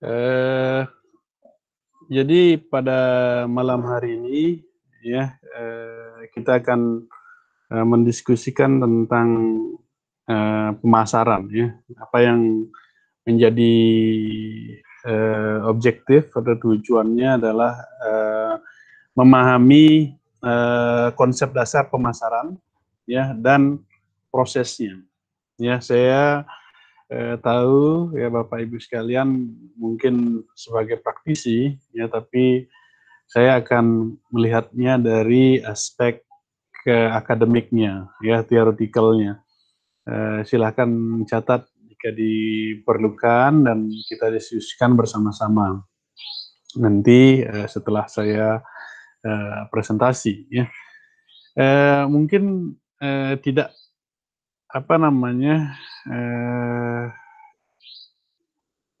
Eh, jadi pada malam hari ini ya kita akan mendiskusikan tentang pemasaran ya. Apa yang menjadi objektif atau tujuannya adalah memahami konsep dasar pemasaran ya dan prosesnya. Ya, saya tahu ya Bapak Ibu sekalian mungkin sebagai praktisi ya, tapi saya akan melihatnya dari aspek ke akademiknya ya, theoretikalnya. Silakan catat jika diperlukan dan kita diskusikan bersama-sama nanti setelah saya presentasi ya. Mungkin tidak apa namanya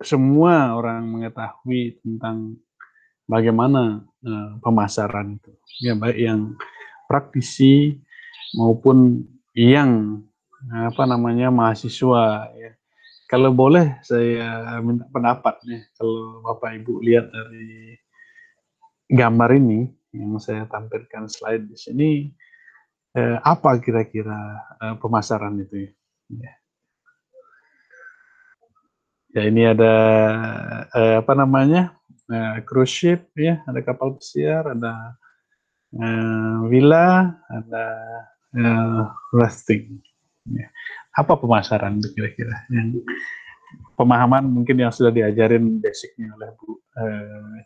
semua orang mengetahui tentang bagaimana pemasaran itu ya, baik yang praktisi maupun yang apa namanya mahasiswa ya. Kalau boleh saya minta pendapat nih, kalau Bapak Ibu lihat dari gambar ini yang saya tampilkan slide di sini, apa kira-kira pemasaran itu ya? Ya ini ada apa namanya cruise ship ya, ada kapal pesiar, ada villa, ada rafting. Ya. Apa pemasaran itu kira-kira? Yang pemahaman mungkin yang sudah diajarin basicnya oleh Bu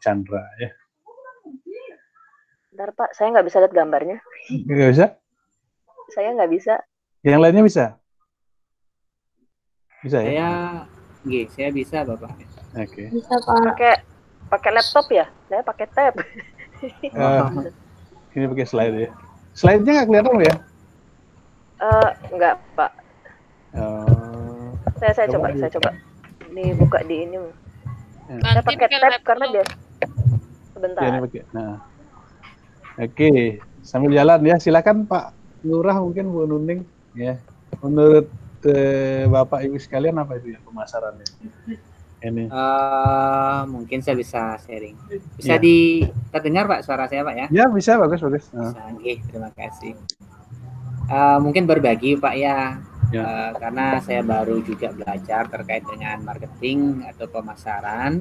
Chandra ya. Bentar Pak, saya nggak bisa lihat gambarnya. Nggak bisa? Saya nggak bisa. Yang lainnya bisa? Bisa ya? Saya bisa Bapak. Oke. Bisa Pak. Pakai laptop ya? Saya pakai tab. Ini pakai slide ya. Slide-nya nggak kelihatan ya? Nggak Pak. Saya coba. Ini buka di ini. Saya pakai tab karena dia. Sebentar. Ya, ini pakai. Nah. Oke, sambil jalan ya. Silakan Pak Lurah, mungkin Bu Nuning ya. Menurut Bapak Ibu sekalian apa itu ya pemasarannya? Ini. Mungkin saya bisa sharing. Bisa terdengar Pak suara saya Pak ya? Ya bisa, bagus. Bisa, terima kasih. Mungkin berbagi Pak ya. Karena saya baru juga belajar terkait dengan marketing atau pemasaran.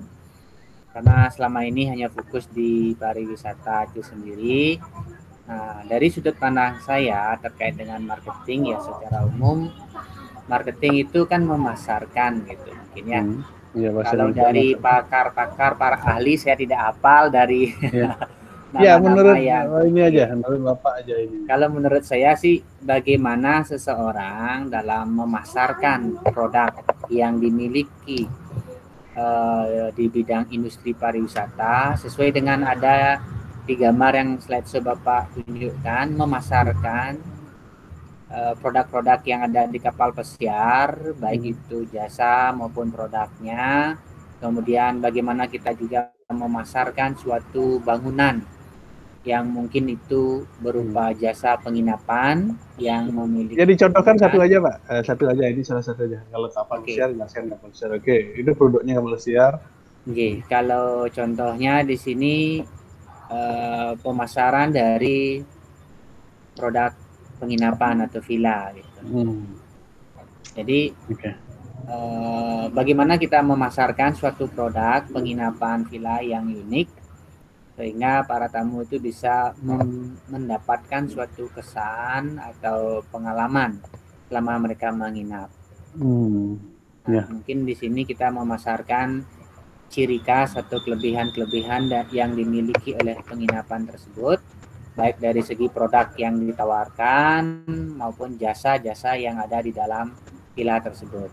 Karena selama ini hanya fokus di pariwisata itu sendiri. Nah, dari sudut pandang saya terkait dengan marketing ya secara umum, marketing itu kan memasarkan gitu mungkin ya. Kalau dari pakar-pakar, para ahli saya tidak hafal dari menurut ini aja, menurut Bapak aja ini. Kalau menurut saya sih bagaimana seseorang dalam memasarkan produk yang dimiliki di bidang industri pariwisata sesuai dengan ada di gambar yang slideshow Bapak tunjukkan, memasarkan produk-produk yang ada di kapal pesiar, baik itu jasa maupun produknya. Kemudian bagaimana kita juga memasarkan suatu bangunan yang mungkin itu berupa jasa penginapan yang memiliki. Jadi contohkan satu aja Pak, satu aja, ini salah satu aja. Kalau kapal pesiar, jelaskan kapal pesiar. Oke, itu produknya kapal pesiar. Kalau contohnya di sini pemasaran dari produk penginapan atau villa gitu. Jadi bagaimana kita memasarkan suatu produk penginapan villa yang unik sehingga para tamu itu bisa mendapatkan suatu kesan atau pengalaman selama mereka menginap. Mungkin di sini kita memasarkan ciri khas atau kelebihan-kelebihan yang dimiliki oleh penginapan tersebut, baik dari segi produk yang ditawarkan maupun jasa-jasa yang ada di dalam villa tersebut.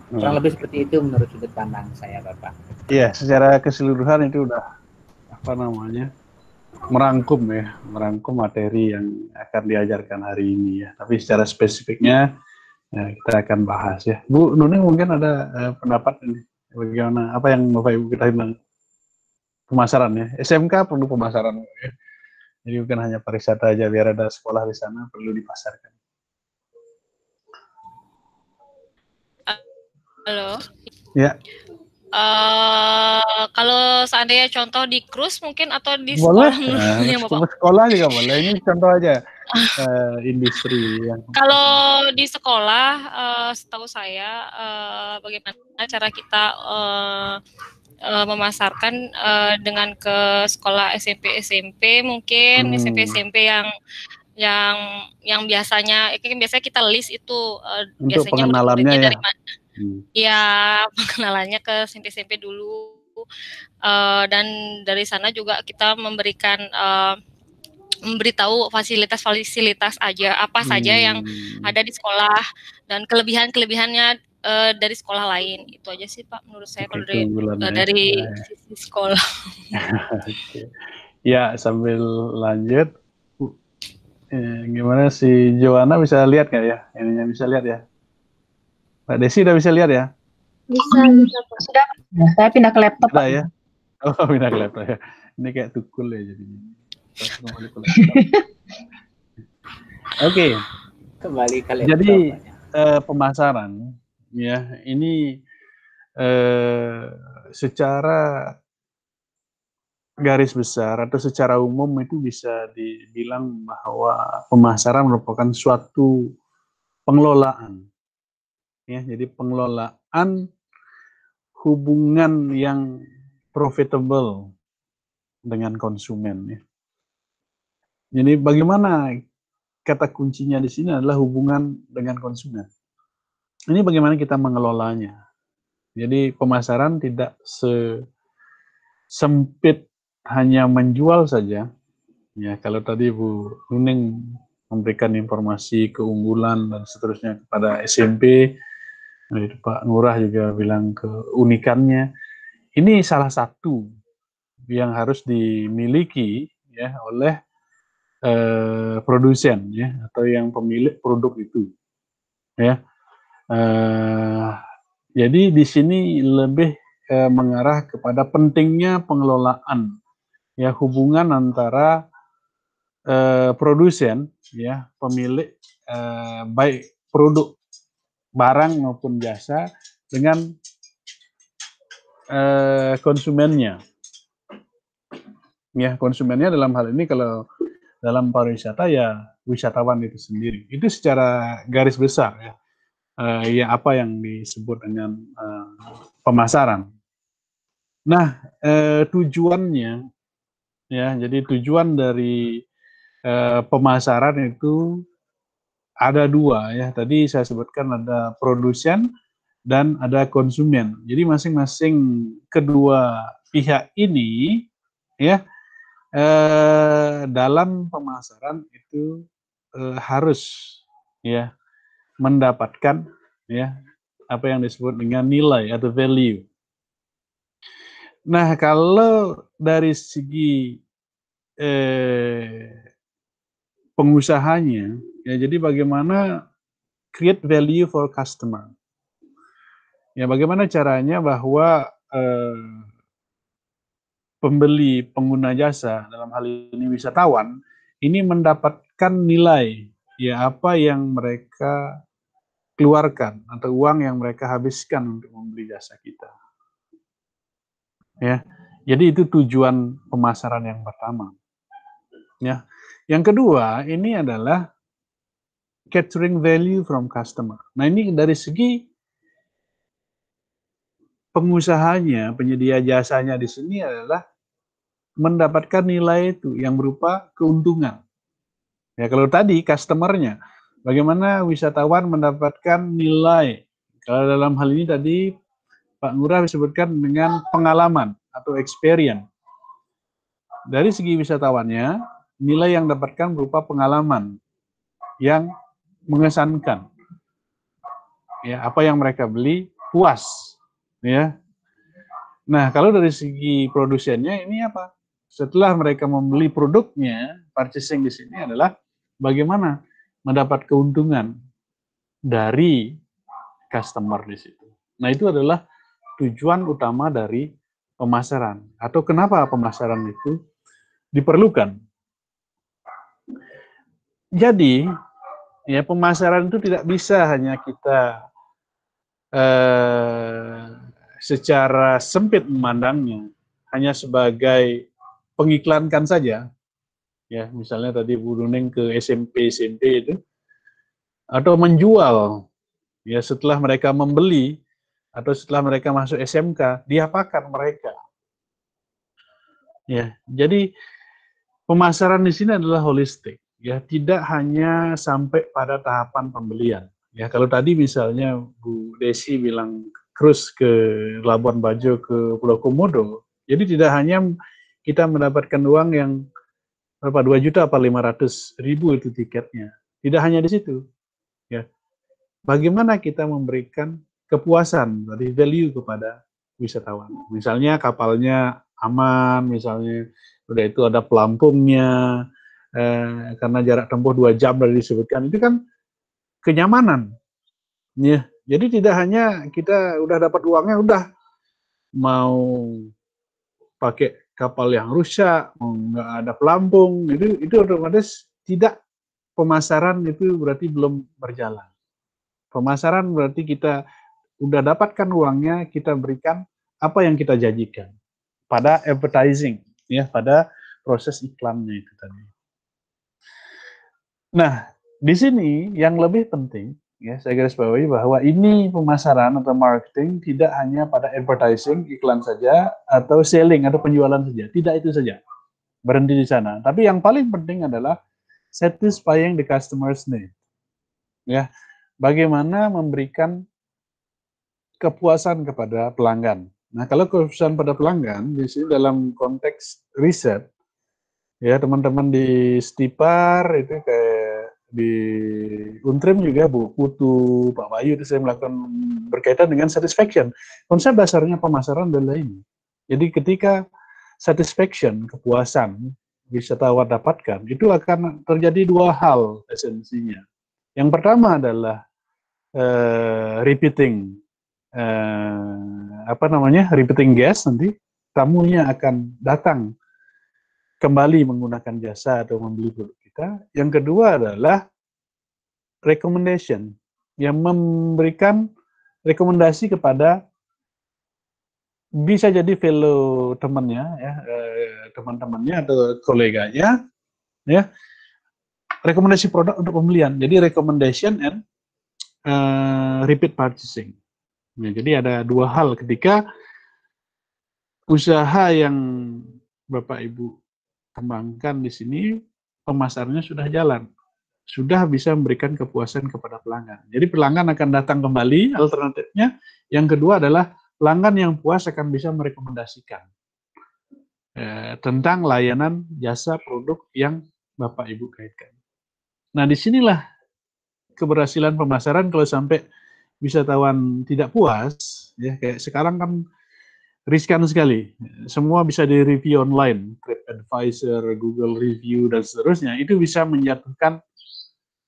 Kurang lebih seperti itu menurut sudut pandang saya, Bapak. Iya, secara keseluruhan itu udah merangkum materi yang akan diajarkan hari ini ya. Tapi secara spesifiknya kita akan bahas ya. Bu Nuning mungkin ada pendapat ini bagaimana, apa yang Bapak Ibu kita bilang pemasaran ya. SMK perlu pemasaran ya. Jadi bukan hanya pariwisata aja, biar ada sekolah di sana perlu dipasarkan. Halo. Ya. Kalau seandainya contoh di cruise mungkin atau di Boleh, sekolah yang Bapak. sekolah juga boleh. Ini contoh aja industri yang. Kalau di sekolah, setahu saya bagaimana cara kita memasarkan dengan ke sekolah SMP mungkin SMP yang biasanya biasanya kita list itu Untuk biasanya pengenalannya murid-muridnya ya. dari mana? Ya pengenalannya ke SMP dulu dan dari sana juga kita memberikan memberitahu fasilitas-fasilitas aja apa saja yang ada di sekolah dan kelebihan-kelebihannya dari sekolah lain. Itu aja sih Pak menurut saya kalau dari sisi sekolah. Ya, sambil lanjut, gimana si Joanna bisa lihat nggak ya? Ininya bisa lihat ya? Mbak Desi udah bisa lihat ya? Bisa Pak. Sudah. Saya pindah ke laptop. Sudah ya? Oh, pindah ke laptop ya. Ini kayak tukul ya jadinya. Oke. Kembali ke laptop. Jadi pemasaran ya ini secara garis besar atau secara umum itu bisa dibilang bahwa pemasaran merupakan suatu pengelolaan ya. Jadi pengelolaan hubungan yang profitable dengan konsumen ya. Jadi bagaimana kata kuncinya di sini adalah hubungan dengan konsumen. Ini bagaimana kita mengelolanya. Jadi pemasaran tidak sempit hanya menjual saja. Ya, kalau tadi Bu Nuning memberikan informasi keunggulan dan seterusnya kepada SMP, Pak Ngurah juga bilang keunikannya. Ini salah satu yang harus dimiliki ya oleh produsen ya atau yang pemilik produk itu ya. Jadi di sini lebih mengarah kepada pentingnya pengelolaan ya hubungan antara produsen ya pemilik baik produk barang maupun jasa dengan konsumennya ya. Konsumennya dalam hal ini kalau dalam pariwisata ya wisatawan itu sendiri. Itu secara garis besar ya. Ya apa yang disebut dengan pemasaran. Nah, tujuannya ya, jadi tujuan dari pemasaran itu ada dua ya. Tadi saya sebutkan ada produsen dan ada konsumen. Jadi masing-masing kedua pihak ini ya dalam pemasaran itu harus ya mendapatkan ya apa yang disebut dengan nilai atau value. Nah, kalau dari segi pengusahanya ya, jadi bagaimana create value for customer. Ya, bagaimana caranya bahwa pembeli pengguna jasa dalam hal ini wisatawan ini mendapatkan nilai ya apa yang mereka keluarkan atau uang yang mereka habiskan untuk membeli jasa kita ya. Jadi itu tujuan pemasaran yang pertama ya. Yang kedua ini adalah capturing value from customer. Nah ini dari segi pengusahanya, penyedia jasanya di sini adalah mendapatkan nilai itu yang berupa keuntungan. Ya kalau tadi customernya, bagaimana wisatawan mendapatkan nilai? Kalau dalam hal ini tadi Pak Ngurah disebutkan dengan pengalaman atau experience. Dari segi wisatawannya, nilai yang dapatkan berupa pengalaman yang mengesankan. Ya, apa yang mereka beli puas, ya. Nah, kalau dari segi produsennya ini apa? Setelah mereka membeli produknya, purchasing di sini adalah bagaimana mendapat keuntungan dari customer di situ. Nah, itu adalah tujuan utama dari pemasaran. Atau kenapa pemasaran itu diperlukan? Jadi, ya pemasaran itu tidak bisa hanya kita secara sempit memandangnya hanya sebagai pengiklankan saja, ya misalnya tadi Bu Nuneng ke SMP itu, atau menjual, ya setelah mereka membeli atau setelah mereka masuk SMK, diapakan mereka? Ya, jadi pemasaran di sini adalah holistik, ya tidak hanya sampai pada tahapan pembelian. Ya kalau tadi misalnya Bu Desi bilang cruise ke Labuan Bajo ke Pulau Komodo, jadi tidak hanya kita mendapatkan uang yang berapa 2 juta apa 500.000 itu tiketnya, tidak hanya di situ. Ya, bagaimana kita memberikan kepuasan dari value kepada wisatawan. Misalnya kapalnya aman, misalnya udah itu ada pelampungnya, karena jarak tempuh 2 jam dari disebutkan, itu kan kenyamanan. Ya, jadi tidak hanya kita udah dapat uangnya, udah mau pakai kapal yang rusak, nggak ada pelampung, itu otomatis tidak, pemasaran itu berarti belum berjalan. Pemasaran berarti kita udah dapatkan uangnya, kita berikan apa yang kita janjikan pada advertising, ya pada proses iklannya itu tadi. Nah, di sini yang lebih penting, ya saya garis bawahi bahwa ini pemasaran atau marketing tidak hanya pada advertising, iklan saja, atau selling atau penjualan saja, tidak itu saja, berhenti di sana. Tapi yang paling penting adalah satisfying the customer's need, ya bagaimana memberikan kepuasan kepada pelanggan. Nah, kalau kepuasan pada pelanggan di sini dalam konteks riset, ya teman-teman di Stipar itu kayak di Untrim juga Bu Putu, Pak Bayu itu saya melakukan berkaitan dengan satisfaction. Konsep dasarnya pemasaran adalah ini. Jadi ketika satisfaction, kepuasan wisatawan dapatkan, itu akan terjadi 2 hal esensinya. Yang pertama adalah repeating repeating guest, nanti tamunya akan datang kembali menggunakan jasa atau membeli produk kita. Yang kedua adalah recommendation, yang memberikan rekomendasi kepada bisa jadi fellow temannya, ya teman-temannya atau koleganya, ya rekomendasi produk untuk pembelian. Jadi recommendation and repeat purchasing. Ya, jadi ada 2 hal ketika usaha yang Bapak Ibu kembangkan di sini, pemasarannya sudah jalan, sudah bisa memberikan kepuasan kepada pelanggan. Jadi pelanggan akan datang kembali, alternatifnya. Yang kedua adalah pelanggan yang puas akan bisa merekomendasikan tentang layanan jasa produk yang Bapak Ibu kaitkan. Nah, disinilah keberhasilan pemasaran. Kalau sampai wisatawan tidak puas, ya kayak sekarang kan riskan sekali, semua bisa di-review online, TripAdvisor, Google Review, dan seterusnya, itu bisa menjatuhkan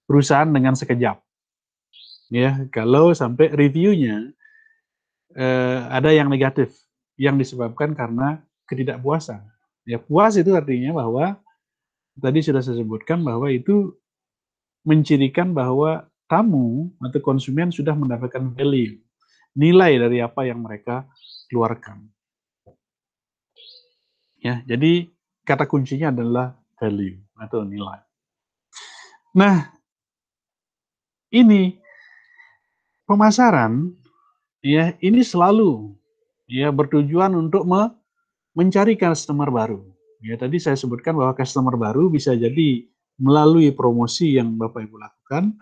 perusahaan dengan sekejap. Ya, kalau sampai reviewnya ada yang negatif, yang disebabkan karena ketidakpuasan. Ya, puas itu artinya bahwa, tadi sudah saya sebutkan bahwa itu mencirikan bahwa tamu atau konsumen sudah mendapatkan value, nilai dari apa yang mereka keluarkan. Ya, jadi kata kuncinya adalah value atau nilai. Nah, ini pemasaran, ya ini selalu ya bertujuan untuk mencari customer baru. Ya, tadi saya sebutkan bahwa customer baru bisa jadi melalui promosi yang Bapak Ibu lakukan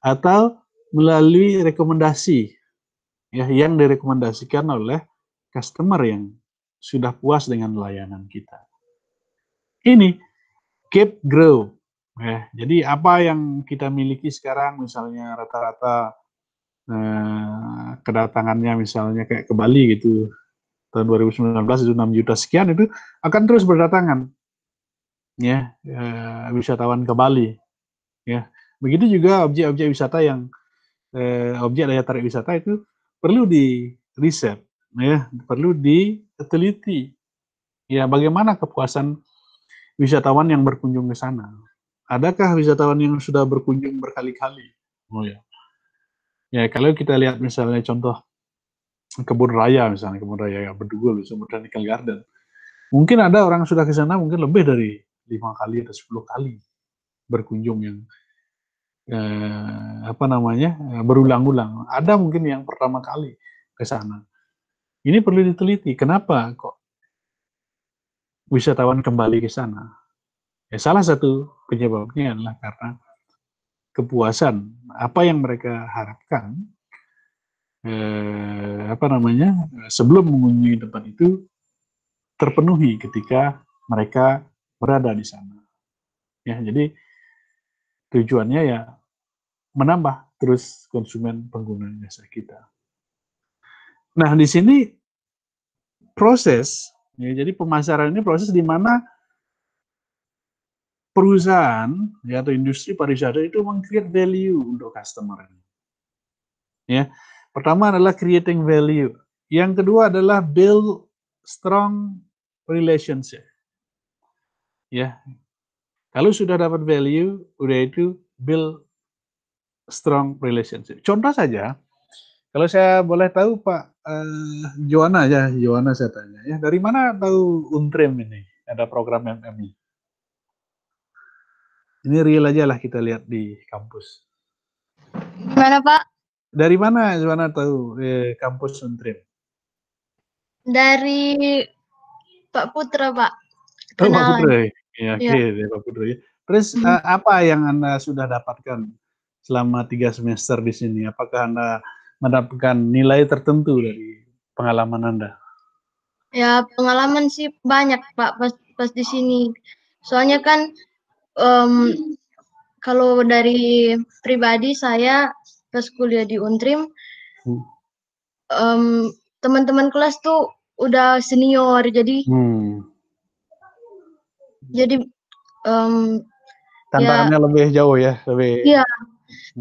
atau melalui rekomendasi, ya yang direkomendasikan oleh customer yang sudah puas dengan layanan kita. Ini keep grow. Ya, jadi apa yang kita miliki sekarang, misalnya rata-rata kedatangannya misalnya kayak ke Bali gitu, tahun 2019 itu 6 juta sekian, itu akan terus berdatangan, ya wisatawan ke Bali. Ya, begitu juga objek-objek wisata yang objek daya tarik wisata itu perlu di riset, ya perlu diteliti. Ya, bagaimana kepuasan wisatawan yang berkunjung ke sana? Adakah wisatawan yang sudah berkunjung berkali-kali? Oh ya. Ya, kalau kita lihat misalnya contoh kebun raya misalnya, kebun raya Bedugul, Botanical Garden. Mungkin ada orang sudah ke sana mungkin lebih dari 5 kali atau 10 kali berkunjung yang berulang-ulang. Ada mungkin yang pertama kali ke sana. Ini perlu diteliti. Kenapa kok wisatawan kembali ke sana? Ya, salah satu penyebabnya adalah karena kepuasan apa yang mereka harapkan sebelum mengunjungi tempat itu terpenuhi ketika mereka berada di sana. Ya, jadi tujuannya ya menambah terus konsumen pengguna jasa kita. Nah, di sini proses, ya, jadi pemasaran ini proses di mana perusahaan ya, atau industri pariwisata itu meng-create value untuk customer. Ya, pertama adalah creating value. Yang kedua adalah build strong relationship. Ya, kalau sudah dapat value, udah itu build strong relationship. Contoh saja, kalau saya boleh tahu Pak Joanna saya tanya ya, dari mana tahu Untrim ini ada program MMI? Ini real aja lah kita lihat di kampus. Gimana Pak? Dari mana Joanna tahu kampus Untrim? Dari Pak Putra Pak. Oh, Pak Putra Ya. ya, oke, Pak Putra ya. Terus apa yang Anda sudah dapatkan selama 3 semester di sini? Apakah Anda mendapatkan nilai tertentu dari pengalaman Anda? Ya, pengalaman sih banyak Pak pas di sini. Soalnya kan kalau dari pribadi saya pas kuliah di Untrim, teman-teman kelas tuh udah senior, jadi tantangannya lebih jauh ya, lebih. Iya.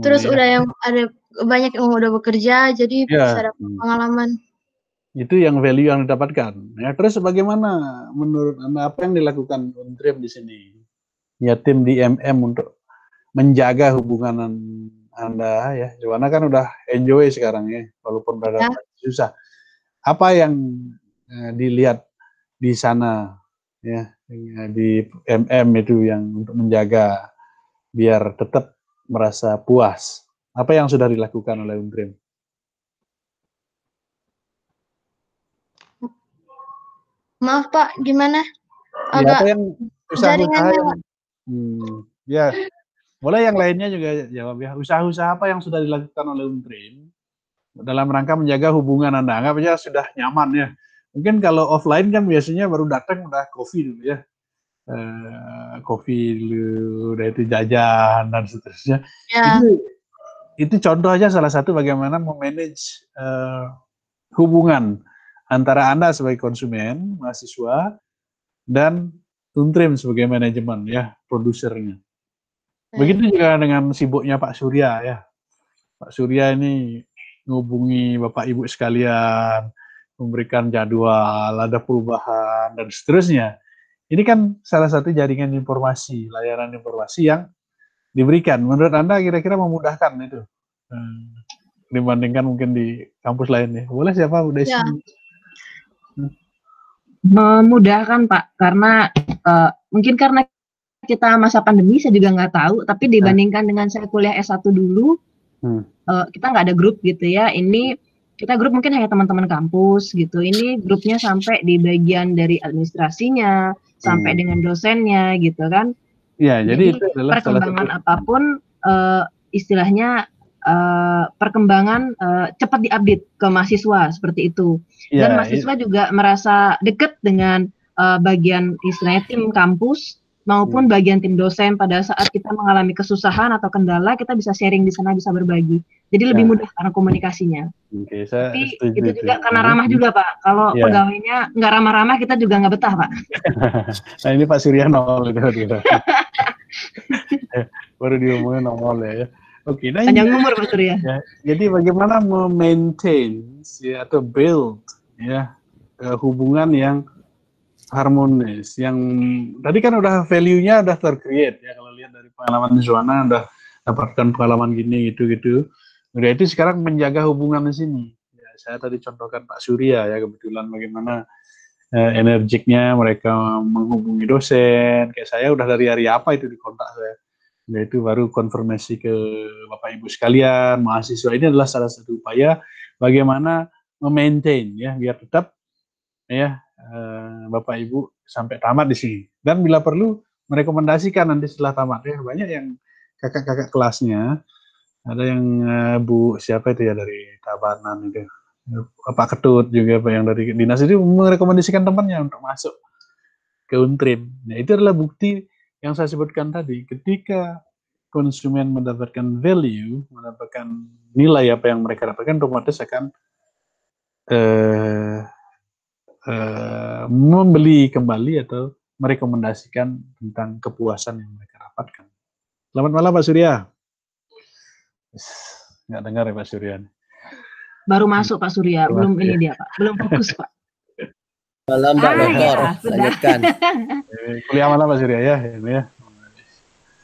Terus udah yang ada banyak yang udah bekerja, jadi bisa dapat pengalaman. Itu yang value yang didapatkan. Ya, terus bagaimana menurut Anda apa yang dilakukan Untrim di sini? Ya, tim di MM untuk menjaga hubungan Anda ya. Joanna kan udah enjoy sekarang ya, walaupun berada susah. Apa yang dilihat di sana ya, di MM itu yang untuk menjaga biar tetap merasa puas? Apa yang sudah dilakukan oleh Untrim? Maaf Pak, gimana? Ya, apa yang usaha-usaha ya, boleh yang lainnya juga jawab ya. Usaha-usaha apa yang sudah dilakukan oleh Untrim dalam rangka menjaga hubungan Anda? Anggap aja sudah nyaman ya. Mungkin kalau offline kan biasanya baru datang udah kopi dulu ya. Kopi dulu, udah itu jajan dan seterusnya. Ya. Itu contoh aja salah satu bagaimana memanage hubungan antara Anda sebagai konsumen, mahasiswa, dan Untrim sebagai manajemen ya, produsernya. Begitu juga dengan sibuknya Pak Surya ya. Pak Surya ini ngubungi Bapak Ibu sekalian, memberikan jadwal, ada perubahan, dan seterusnya. Ini kan salah satu jaringan informasi, layanan informasi yang diberikan. Menurut Anda kira-kira memudahkan itu? Dibandingkan mungkin di kampus lainnya. Boleh siapa Bu Desi? Ya. Memudahkan Pak, karena mungkin karena kita masa pandemi saya juga nggak tahu, tapi dibandingkan dengan saya kuliah S1 dulu, kita nggak ada grup gitu ya. Ini kita grup mungkin hanya teman-teman kampus gitu. Ini grupnya sampai di bagian dari administrasinya, sampai dengan dosennya gitu kan. Ya, jadi itu adalah perkembangan apapun istilahnya perkembangan cepat diupdate ke mahasiswa seperti itu. Dan mahasiswa juga merasa dekat dengan bagian istilahnya tim kampus maupun bagian tim dosen. Pada saat kita mengalami kesusahan atau kendala, kita bisa sharing di sana, bisa berbagi. Jadi lebih mudah karena komunikasinya. Tapi itu juga karena ramah juga Pak. Kalau pegawainya nggak ramah-ramah, kita juga nggak betah Pak. Nah ini Pak Surya nol gitu. Baru diomongin nol ya. Oke, nah panjang umur Pak Surya. Ya, jadi bagaimana memaintain ya, atau build ya hubungan yang harmonis, yang tadi kan udah value-nya udah tercreate ya, kalau lihat dari pengalaman Joanna udah dapatkan pengalaman gini gitu. Udah itu sekarang menjaga hubungan di sini. Ya, saya tadi contohkan Pak Surya ya, kebetulan bagaimana energiknya mereka menghubungi dosen. Kayak saya udah dari hari apa itu di kontak saya. Nah, itu baru konfirmasi ke Bapak Ibu sekalian, mahasiswa. Ini adalah salah satu upaya bagaimana memaintain ya, biar tetap ya Bapak Ibu sampai tamat di sini. Dan bila perlu merekomendasikan nanti setelah tamat ya, banyak yang kakak-kakak kelasnya, ada yang Bu siapa itu ya dari Tabanan itu, Pak Ketut juga Pak yang dari dinas itu merekomendasikan temannya untuk masuk ke Untrim. Nah, itu adalah bukti yang saya sebutkan tadi. Ketika konsumen mendapatkan value, mendapatkan nilai apa yang mereka dapatkan, otomatis akan membeli kembali atau merekomendasikan tentang kepuasan yang mereka dapatkan. Selamat malam Pak Surya. Nggak dengar ya Pak Surya. Baru masuk Pak Surya, belum ini dia Pak, belum fokus Pak. Malam Pak Dokter, lanjutkan. Kuliah malam Pak Surya ya, ini ya.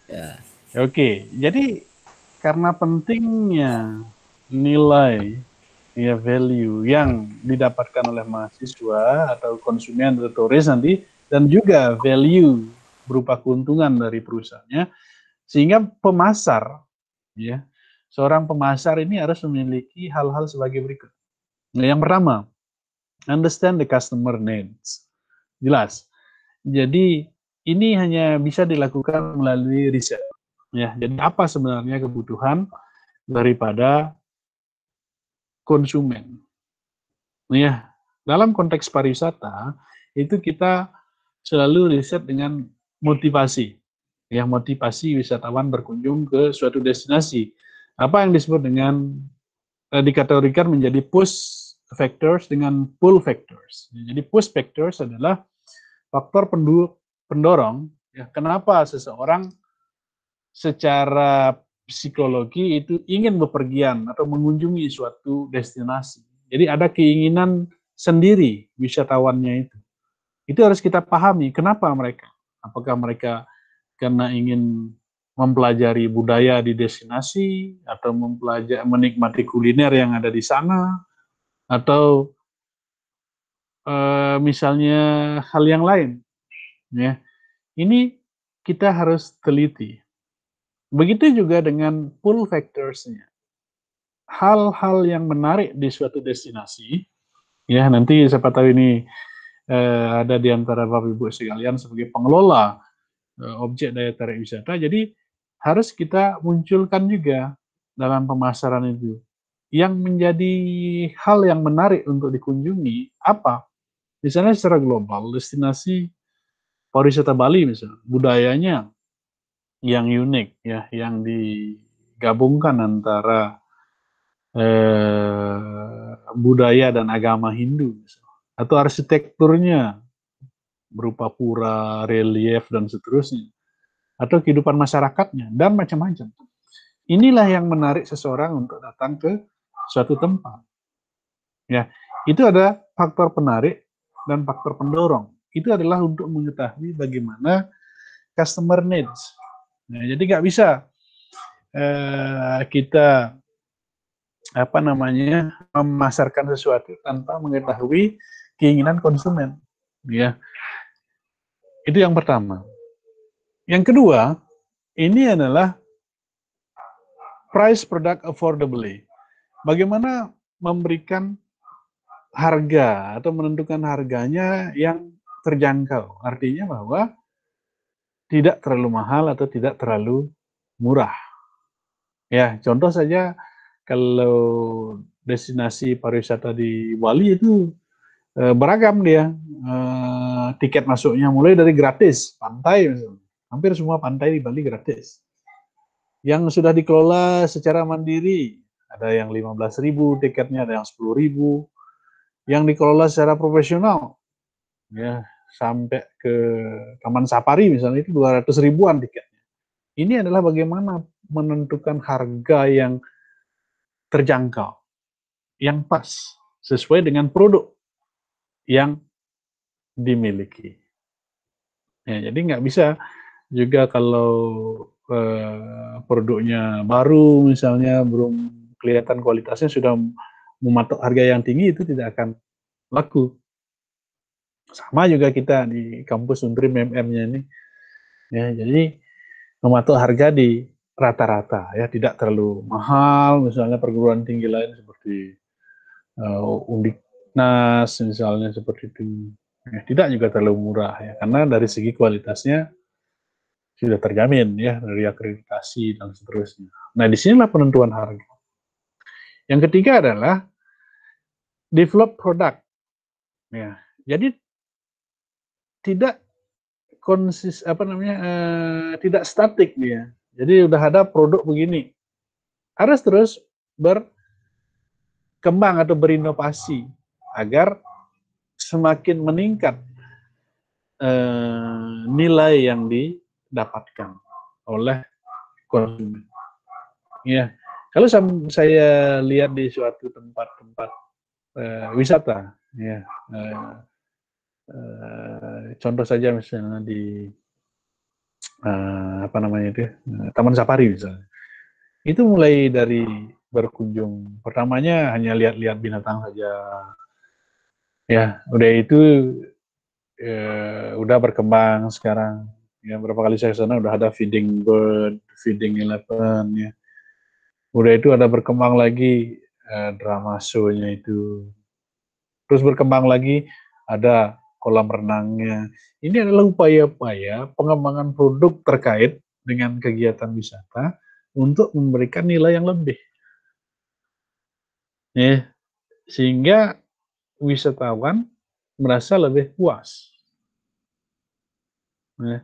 Ya. Oke, jadi karena pentingnya nilai ya value yang didapatkan oleh mahasiswa atau konsumen atau turis nanti, dan juga value berupa keuntungan dari perusahaannya, sehingga pemasar ya, seorang pemasar ini harus memiliki hal-hal sebagai berikut. Nah, yang pertama, understand the customer needs. Jelas. Jadi ini hanya bisa dilakukan melalui riset. Ya, jadi apa sebenarnya kebutuhan daripada konsumen? Ya, dalam konteks pariwisata itu kita selalu riset dengan motivasi. Ya, motivasi wisatawan berkunjung ke suatu destinasi. Apa yang disebut dengan dikategorikan menjadi push factors dengan pull factors. Jadi push factors adalah faktor pendorong ya, kenapa seseorang secara psikologi itu ingin bepergian atau mengunjungi suatu destinasi. Jadi ada keinginan sendiri wisatawannya itu. Itu harus kita pahami kenapa mereka. Apakah mereka karena ingin mempelajari budaya di destinasi, atau menikmati kuliner yang ada di sana, atau misalnya hal yang lain. Ya, ini kita harus teliti. Begitu juga dengan pull factors-nya. Hal-hal yang menarik di suatu destinasi, ya nanti siapa tahu ini ada di antara Bapak Ibu sekalian sebagai pengelola objek daya tarik wisata, jadi harus kita munculkan juga dalam pemasaran itu. Yang menjadi hal yang menarik untuk dikunjungi apa? Misalnya secara global, destinasi pariwisata Bali misalnya, budayanya yang unik ya, yang digabungkan antara budaya dan agama Hindu misalnya. Atau arsitekturnya berupa pura, relief dan seterusnya, atau kehidupan masyarakatnya dan macam-macam. Inilah yang menarik seseorang untuk datang ke suatu tempat. Ya, itu ada faktor penarik dan faktor pendorong. Itu adalah untuk mengetahui bagaimana customer needs. Nah, jadi nggak bisa kita memasarkan sesuatu tanpa mengetahui keinginan konsumen. Ya, itu yang pertama. Yang kedua, ini adalah price product affordably. Bagaimana memberikan harga atau menentukan harganya yang terjangkau. Artinya bahwa tidak terlalu mahal atau tidak terlalu murah. Ya, contoh saja kalau destinasi pariwisata di Bali itu beragam dia. Tiket masuknya mulai dari gratis, pantai misalnya. Hampir semua pantai di Bali gratis. Yang sudah dikelola secara mandiri, ada yang 15.000 tiketnya, ada yang 10.000. Yang dikelola secara profesional, ya sampai ke Taman Safari misalnya itu 200 ribuan tiketnya. Ini adalah bagaimana menentukan harga yang terjangkau, yang pas, sesuai dengan produk yang dimiliki. Ya, jadi nggak bisa juga kalau produknya baru misalnya belum kelihatan kualitasnya sudah mematok harga yang tinggi itu tidak akan laku. Sama juga kita di kampus Untri MM-nya ini, ya, jadi mematok harga di rata-rata, ya, tidak terlalu mahal. Misalnya perguruan tinggi lain seperti Undiknas, misalnya seperti itu, ya, tidak juga terlalu murah, ya, karena dari segi kualitasnya sudah terjamin, ya, dari akreditasi dan seterusnya. Nah, disinilah penentuan harga. Yang ketiga adalah develop product, ya, jadi tidak tidak statik dia. Jadi udah ada produk begini, harus terus berkembang atau berinovasi agar semakin meningkat nilai yang didapatkan oleh konsumen. Ya, kalau saya lihat di suatu tempat-tempat wisata, ya, contoh saja misalnya di Taman Safari misalnya, itu mulai dari berkunjung pertamanya hanya lihat-lihat binatang saja, ya, udah itu udah berkembang sekarang, ya, berapa kali saya sana udah ada feeding bird, feeding elephant, ya, udah itu ada berkembang lagi drama show-nya itu, terus berkembang lagi ada kolam renangnya. Ini adalah upaya-upaya pengembangan produk terkait dengan kegiatan wisata untuk memberikan nilai yang lebih, ya, sehingga wisatawan merasa lebih puas. Nah,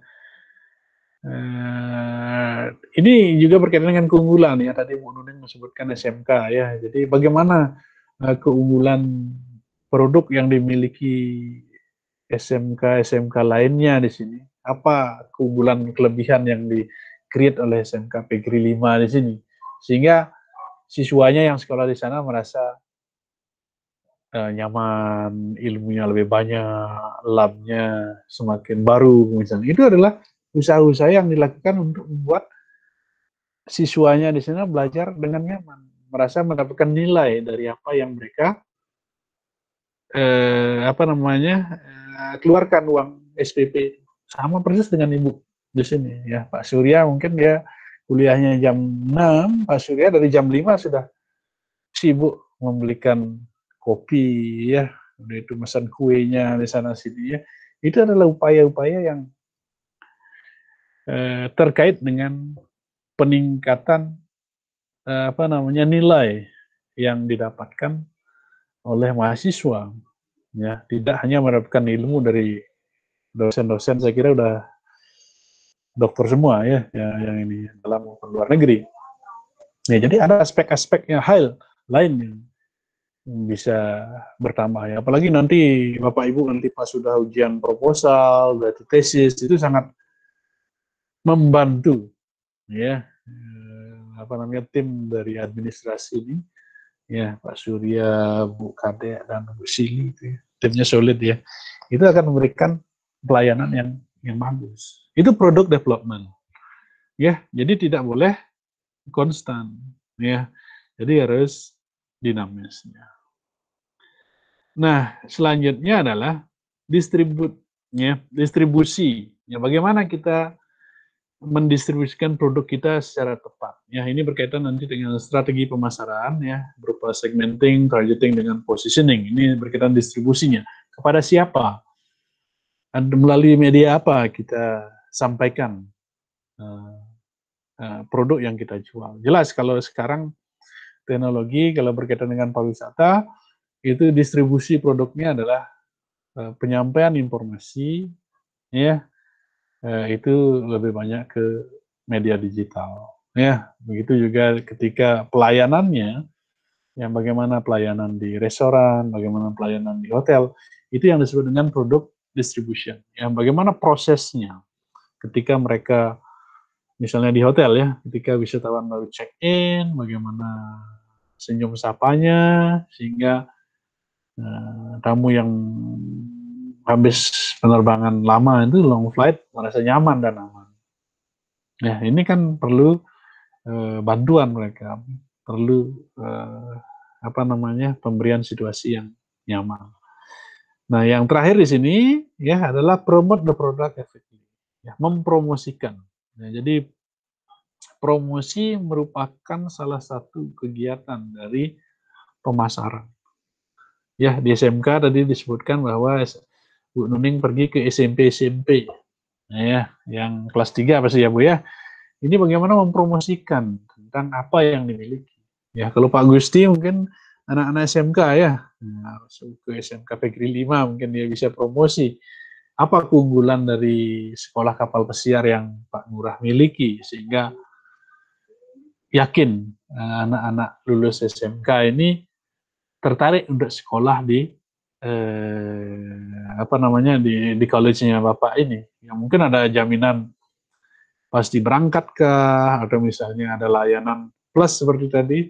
ini juga berkaitan dengan keunggulan, ya, tadi Bu Nuning menyebutkan SMK, ya, jadi bagaimana keunggulan produk yang dimiliki SMK lainnya di sini, apa keunggulan kelebihan yang di-create oleh SMK Pegri 5 di sini, sehingga siswanya yang sekolah di sana merasa nyaman, ilmunya lebih banyak, labnya semakin baru misalnya. Itu adalah usaha-usaha yang dilakukan untuk membuat siswanya di sana belajar dengan nyaman, merasa mendapatkan nilai dari apa yang mereka keluarkan uang SPP. Sama persis dengan Ibu di sini, ya. Pak Surya mungkin dia kuliahnya jam 6, Pak Surya dari jam 5 sudah sibuk membelikan kopi, ya, udah itu pesan kuenya di sana sini, ya. Itu adalah upaya-upaya yang terkait dengan peningkatan nilai yang didapatkan oleh mahasiswa, ya, tidak hanya mendapatkan ilmu dari dosen-dosen, saya kira udah dokter semua, ya, yang ini dalam maupun luar negeri. Ya, jadi ada aspek-aspek yang hal lain yang bisa bertambah, ya. Apalagi nanti Bapak Ibu nanti pas sudah ujian proposal, udah tesis, itu sangat membantu, ya, tim dari administrasi ini, ya, Pak Surya, Bu Kade, dan Bu Sili, itu, ya, timnya solid, ya. Itu akan memberikan pelayanan yang bagus. Itu product development, ya. Jadi tidak boleh konstan, ya. Jadi harus dinamis, ya. Nah, selanjutnya adalah distribusi, ya. Bagaimana kita mendistribusikan produk kita secara tepat, ya. Ini berkaitan nanti dengan strategi pemasaran, ya, berupa segmenting, targeting, dengan positioning. Ini berkaitan distribusinya kepada siapa, dan melalui media apa kita sampaikan produk yang kita jual. Jelas kalau sekarang teknologi, kalau berkaitan dengan pariwisata, itu distribusi produknya adalah penyampaian informasi, ya, itu lebih banyak ke media digital, ya. Begitu juga ketika pelayanannya, yang bagaimana pelayanan di restoran, bagaimana pelayanan di hotel, itu yang disebut dengan product distribution, yang bagaimana prosesnya ketika mereka misalnya di hotel, ya, ketika wisatawan baru check in, bagaimana senyum sapanya sehingga tamu yang habis penerbangan lama itu long flight merasa nyaman dan aman. Ya, ini kan perlu bantuan mereka, perlu pemberian situasi yang nyaman. Nah, yang terakhir di sini ya adalah promote the product effectively, ya, mempromosikan. Nah, jadi promosi merupakan salah satu kegiatan dari pemasaran. Ya, di SMK tadi disebutkan bahwa Bu Nuning pergi ke SMP, nah, ya, yang kelas 3 pasti ya Bu ya. Ini bagaimana mempromosikan tentang apa yang dimiliki. Ya, kalau Pak Gusti mungkin anak-anak SMK ya, ke SMK Pegri 5 mungkin dia bisa promosi apa keunggulan dari sekolah kapal pesiar yang Pak Ngurah miliki, sehingga yakin anak-anak lulus SMK ini tertarik untuk sekolah di di college-nya Bapak ini. Yang mungkin ada jaminan pasti berangkat kah, atau misalnya ada layanan plus seperti tadi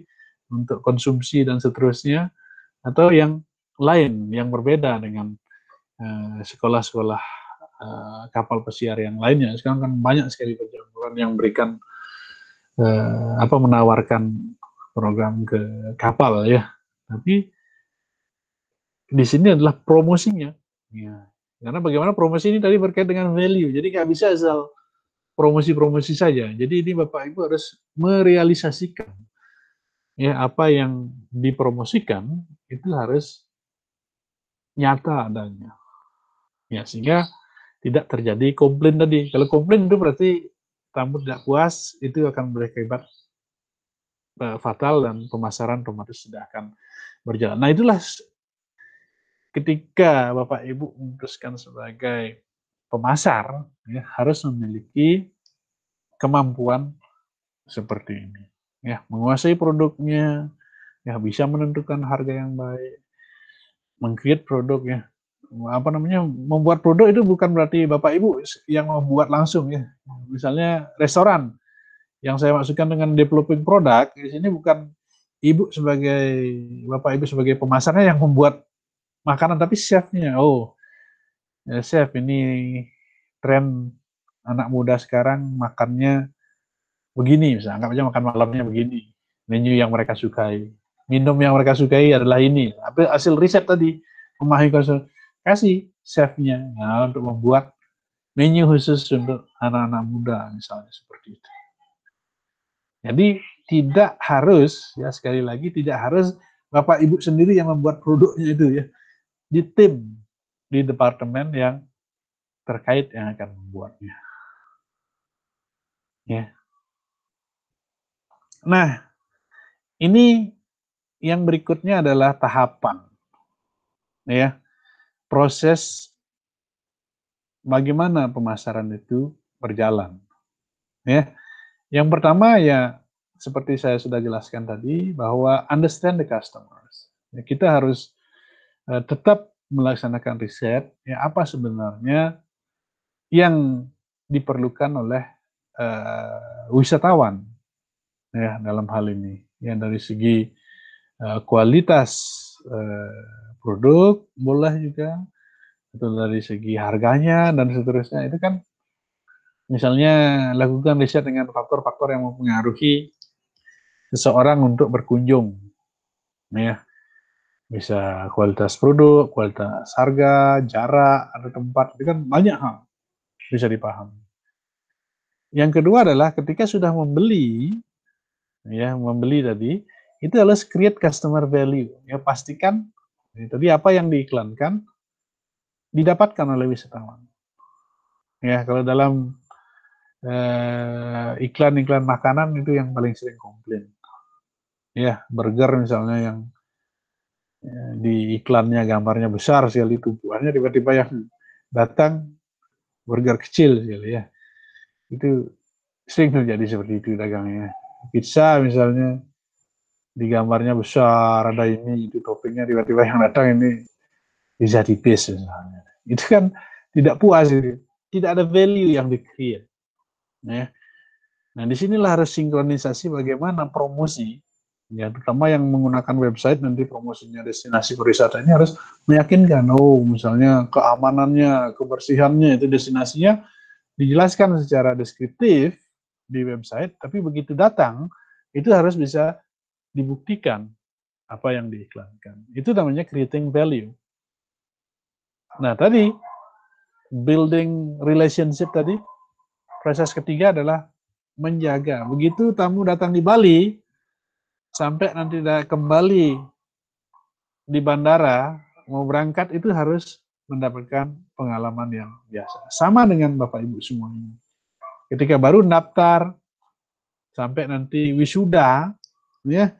untuk konsumsi dan seterusnya, atau yang lain yang berbeda dengan sekolah-sekolah kapal pesiar yang lainnya. Sekarang kan banyak sekali perguruan yang berikan menawarkan program ke kapal ya. Tapi di sini adalah promosinya. Ya. Karena bagaimana promosi ini tadi berkait dengan value. Jadi nggak bisa asal promosi-promosi saja. Jadi ini Bapak Ibu harus merealisasikan ya apa yang dipromosikan itu harus nyata adanya. Ya, sehingga tidak terjadi komplain tadi. Kalau komplain itu berarti tamu tidak puas, itu akan berakibat fatal dan pemasaran otomatis tidak akan berjalan. Nah, itulah ketika Bapak Ibu memutuskan sebagai pemasar, ya, harus memiliki kemampuan seperti ini. Ya, menguasai produknya, ya, bisa menentukan harga yang baik, meng-create produknya. Membuat produk itu bukan berarti Bapak Ibu yang membuat langsung ya. Misalnya restoran yang saya maksudkan dengan developing product, di sini bukan Ibu sebagai Bapak Ibu sebagai pemasarnya yang membuat makanan, tapi chefnya. Oh, ya, chef, ini tren anak muda sekarang makannya begini, misalnya anggap aja makan malamnya begini, menu yang mereka sukai, minum yang mereka sukai adalah ini. Hasil riset tadi memahami konsumsi, kasih chefnya ya, untuk membuat menu khusus untuk anak-anak muda misalnya seperti itu. Jadi tidak harus, ya sekali lagi, tidak harus Bapak Ibu sendiri yang membuat produknya itu ya, di tim, di departemen yang terkait yang akan membuatnya. Ya. Nah, ini yang berikutnya adalah tahapan, ya, proses bagaimana pemasaran itu berjalan. Ya, yang pertama ya seperti saya sudah jelaskan tadi bahwa understand the customers. Ya, kita harus tetap melaksanakan riset. Ya, apa sebenarnya yang diperlukan oleh wisatawan ya dalam hal ini. Ya, dari segi kualitas produk boleh juga, atau dari segi harganya dan seterusnya. Itu kan misalnya lakukan riset dengan faktor-faktor yang mempengaruhi seseorang untuk berkunjung, ya, bisa kualitas produk, kualitas harga, jarak, ada tempat, itu kan banyak hal bisa dipahami. Yang kedua adalah ketika sudah membeli, ya, membeli tadi, itu harus create customer value, ya, pastikan tadi apa yang diiklankan didapatkan oleh wisatawan. Ya, kalau dalam iklan-iklan makanan itu yang paling sering komplain. Ya, burger misalnya yang di iklannya gambarnya besar sekali tumpuannya, tiba-tiba yang datang burger kecil sekali ya. Itu sering terjadi seperti itu dagangnya. Pizza misalnya di gambarnya besar, ada ini itu toppingnya, tiba-tiba yang datang ini pizza tipis misalnya. Itu kan tidak puas itu. Tidak ada value yang di-create. Ya. Nah, disinilah harus sinkronisasi bagaimana promosi, ya, terutama yang menggunakan website nanti promosinya destinasi pariwisata ini harus meyakinkan, oh misalnya keamanannya, kebersihannya, itu destinasinya dijelaskan secara deskriptif di website, tapi begitu datang itu harus bisa dibuktikan apa yang diiklankan. Itu namanya creating value. Nah, tadi building relationship tadi, proses ketiga adalah menjaga. Begitu tamu datang di Bali, sampai nanti kembali di bandara, mau berangkat itu harus mendapatkan pengalaman yang biasa. Sama dengan Bapak Ibu semuanya. Ketika baru daftar, sampai nanti wisuda, ya,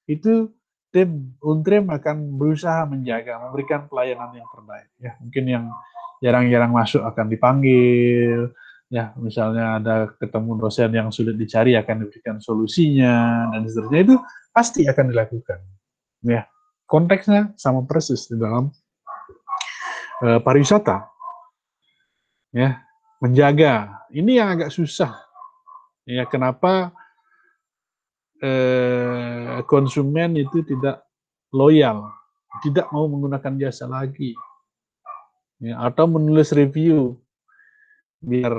itu tim Untrim akan berusaha menjaga, memberikan pelayanan yang terbaik. Ya, mungkin yang jarang-jarang masuk akan dipanggil, ya, misalnya ada ketemu dosen yang sulit dicari akan diberikan solusinya dan seterusnya, itu pasti akan dilakukan. Ya, konteksnya sama persis di dalam pariwisata. Ya, menjaga. Ini yang agak susah. Ya, kenapa konsumen itu tidak loyal, tidak mau menggunakan jasa lagi, ya, atau menulis review biar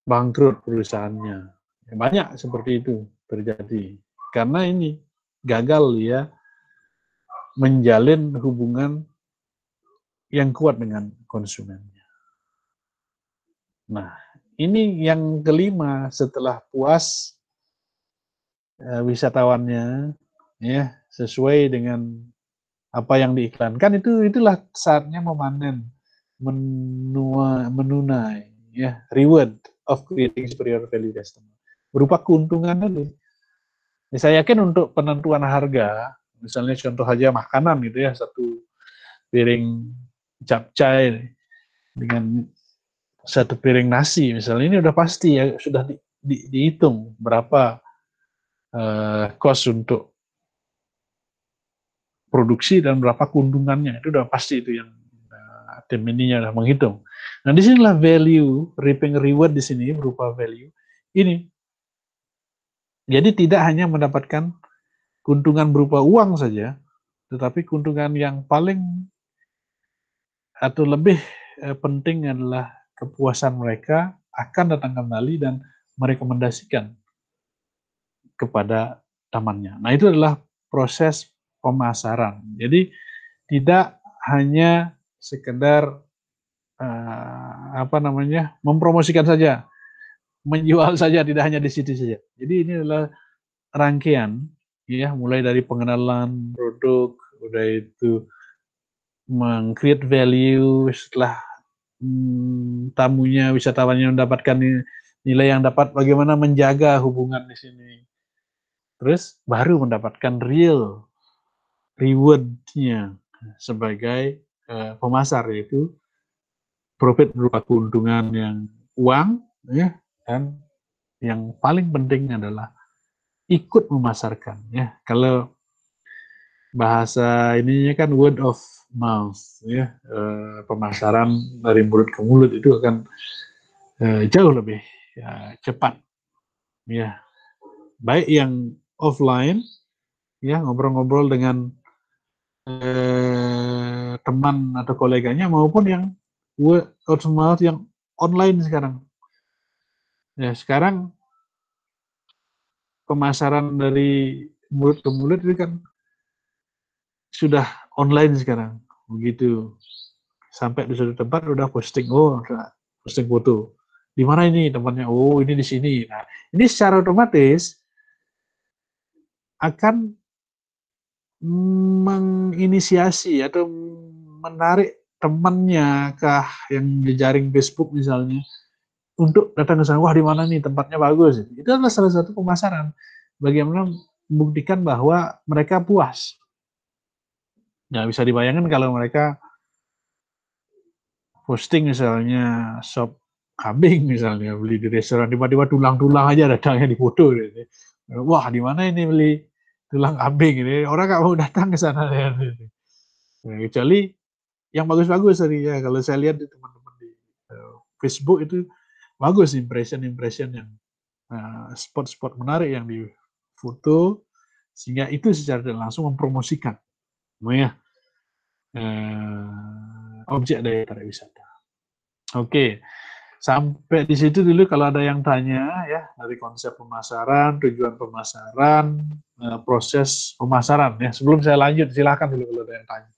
bangkrut perusahaannya. Ya, banyak seperti itu terjadi karena ini gagal ya menjalin hubungan yang kuat dengan konsumennya. Nah, ini yang kelima, setelah puas wisatawannya, ya, sesuai dengan apa yang diiklankan, itulah saatnya memanen, menunai, ya, reward of creating superior value customer, berupa keuntungan tadi. Ya, saya yakin untuk penentuan harga, misalnya contoh aja makanan gitu ya, satu piring capcay dengan satu piring nasi misalnya, ini udah pasti ya, sudah dihitung berapa cost untuk produksi dan berapa keuntungannya, itu udah pasti, itu yang tim ininya udah menghitung. Nah, disinilah value, reaping reward di sini berupa value ini. Jadi tidak hanya mendapatkan keuntungan berupa uang saja, tetapi keuntungan yang paling atau lebih penting adalah kepuasan mereka akan datang kembali dan merekomendasikan kepada temannya. Nah, itu adalah proses pemasaran. Jadi tidak hanya sekedar mempromosikan saja, menjual saja, tidak hanya di situ saja. Jadi ini adalah rangkaian, ya, mulai dari pengenalan produk, udah itu meng-create value, setelah tamunya, wisatawannya mendapatkan nilai yang dapat, bagaimana menjaga hubungan di sini. Terus baru mendapatkan real reward-nya sebagai pemasar, yaitu profit berupa keuntungan yang uang, ya, dan yang paling penting adalah ikut memasarkan, ya. Kalau bahasa ininya kan word of mouth, ya, pemasaran dari mulut ke mulut itu akan jauh lebih cepat, ya. Baik yang offline, ya, ngobrol-ngobrol dengan teman atau koleganya, maupun yang word of mouth yang online sekarang. Ya, sekarang pemasaran dari mulut ke mulut itu kan sudah online sekarang. Begitu sampai di suatu tempat udah posting, posting foto. Di mana ini tempatnya? Oh, ini di sini. Nah, ini secara otomatis akan menginisiasi atau menarik temannya kah yang jejaring Facebook misalnya untuk datang ke sana. Wah, di mana nih tempatnya bagus. Itu adalah salah satu pemasaran. Bagaimana membuktikan bahwa mereka puas. Ya, bisa dibayangkan kalau mereka posting misalnya sop kambing misalnya, beli di restoran, tiba-tiba tulang-tulang aja datangnya di foto gitu. Wah, di mana ini beli tulang kambing ini? Orang nggak mau datang ke sana ya. Nah, kecuali yang bagus-bagus tadi ya. Kalau saya lihat di teman-teman di Facebook itu bagus impression yang spot-spot menarik yang di foto, sehingga itu secara langsung mempromosikan objek daya tarik wisata. Oke. Sampai di situ dulu kalau ada yang tanya ya, dari konsep pemasaran, tujuan pemasaran, proses pemasaran ya. Sebelum saya lanjut, silakan dulu kalau ada yang tanya.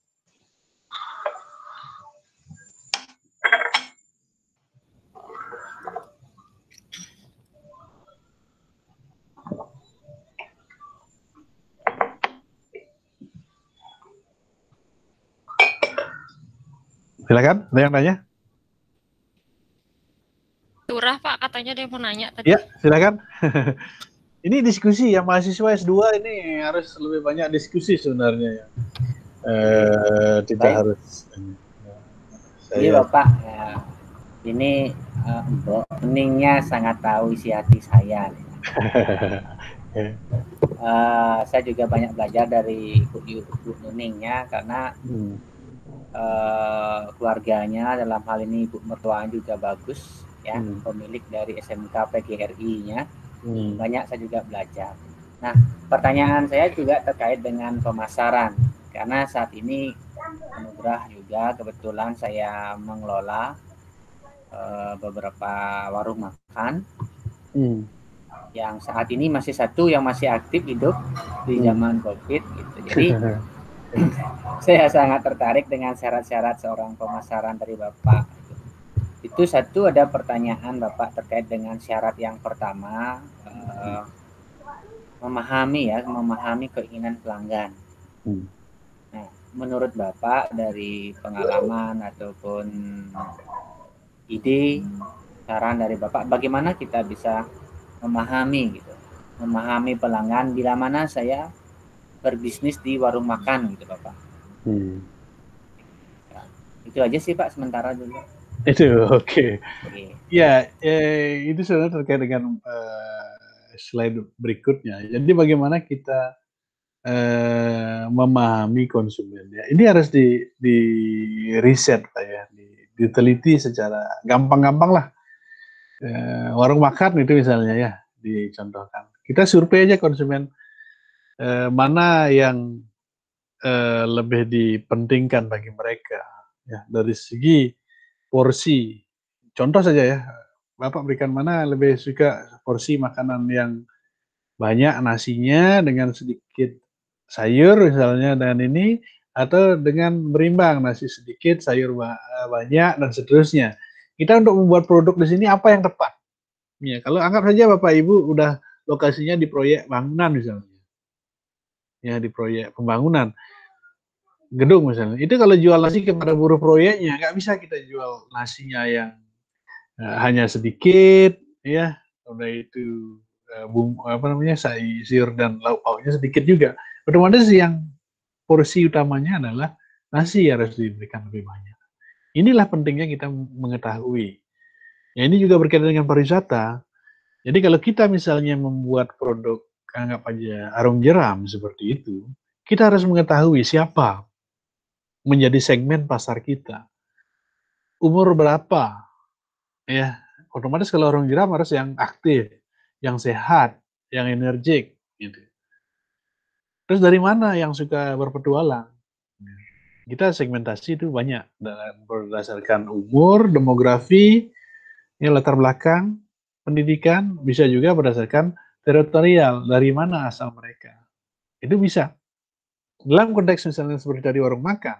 Silakan, ada yang tanya? Turah Pak, katanya dia mau nanya tadi. Ya, silakan. Ini diskusi ya, mahasiswa S2 ini harus lebih banyak diskusi sebenarnya ya. Tidak harus. Iya Bapak, ya, ini Mbok Neningnya sangat tahu isi hati saya. Saya juga banyak belajar dari Bu Neningnya karena keluarganya dalam hal ini Ibu mertua juga bagus ya, pemilik dari SMK PGRI-nya. Banyak saya juga belajar. Nah, pertanyaan saya juga terkait dengan pemasaran karena saat ini Anugerah juga kebetulan saya mengelola beberapa warung makan yang saat ini masih satu yang masih aktif hidup di zaman COVID gitu. Jadi saya sangat tertarik dengan syarat-syarat seorang pemasaran dari Bapak. Itu satu, ada pertanyaan Bapak terkait dengan syarat yang pertama, memahami keinginan pelanggan. Nah, menurut Bapak dari pengalaman ataupun ide, saran dari Bapak, bagaimana kita bisa memahami pelanggan bila mana saya berbisnis di warung makan gitu Bapak. Ya, itu aja sih Pak sementara dulu. Itu oke. Ya, itu sebenarnya terkait dengan slide berikutnya. Jadi bagaimana kita memahami konsumen ya. Ini harus di riset ya, diteliti secara gampang-gampang lah. Warung makan itu misalnya ya, dicontohkan. Kita survei aja konsumen mana yang lebih dipentingkan bagi mereka ya, dari segi porsi. Contoh saja ya, Bapak berikan mana lebih suka porsi makanan yang banyak nasinya dengan sedikit sayur misalnya, dan ini, atau dengan berimbang nasi sedikit sayur banyak dan seterusnya. Kita untuk membuat produk di sini apa yang tepat ya. Kalau anggap saja Bapak Ibu udah lokasinya di proyek bangunan misalnya ya, di proyek pembangunan gedung misalnya, itu kalau jual nasi kepada buruh proyeknya, nggak bisa kita jual nasinya yang hanya sedikit ya, udah itu sayur dan lauk-lauknya sedikit juga. Otomatis yang porsi utamanya adalah nasi harus diberikan lebih banyak. Inilah pentingnya kita mengetahui. Ya, ini juga berkaitan dengan pariwisata. Jadi kalau kita misalnya membuat produk, anggap aja arum jeram seperti itu, kita harus mengetahui siapa menjadi segmen pasar kita. Umur berapa? Ya, otomatis kalau arum jeram harus yang aktif, yang sehat, yang energik gitu. Terus dari mana yang suka berpetualang? Kita segmentasi itu banyak berdasarkan umur, demografi, ya, latar belakang, pendidikan, bisa juga berdasarkan teritorial, dari mana asal mereka. Itu bisa. Dalam konteks misalnya seperti tadi warung makan,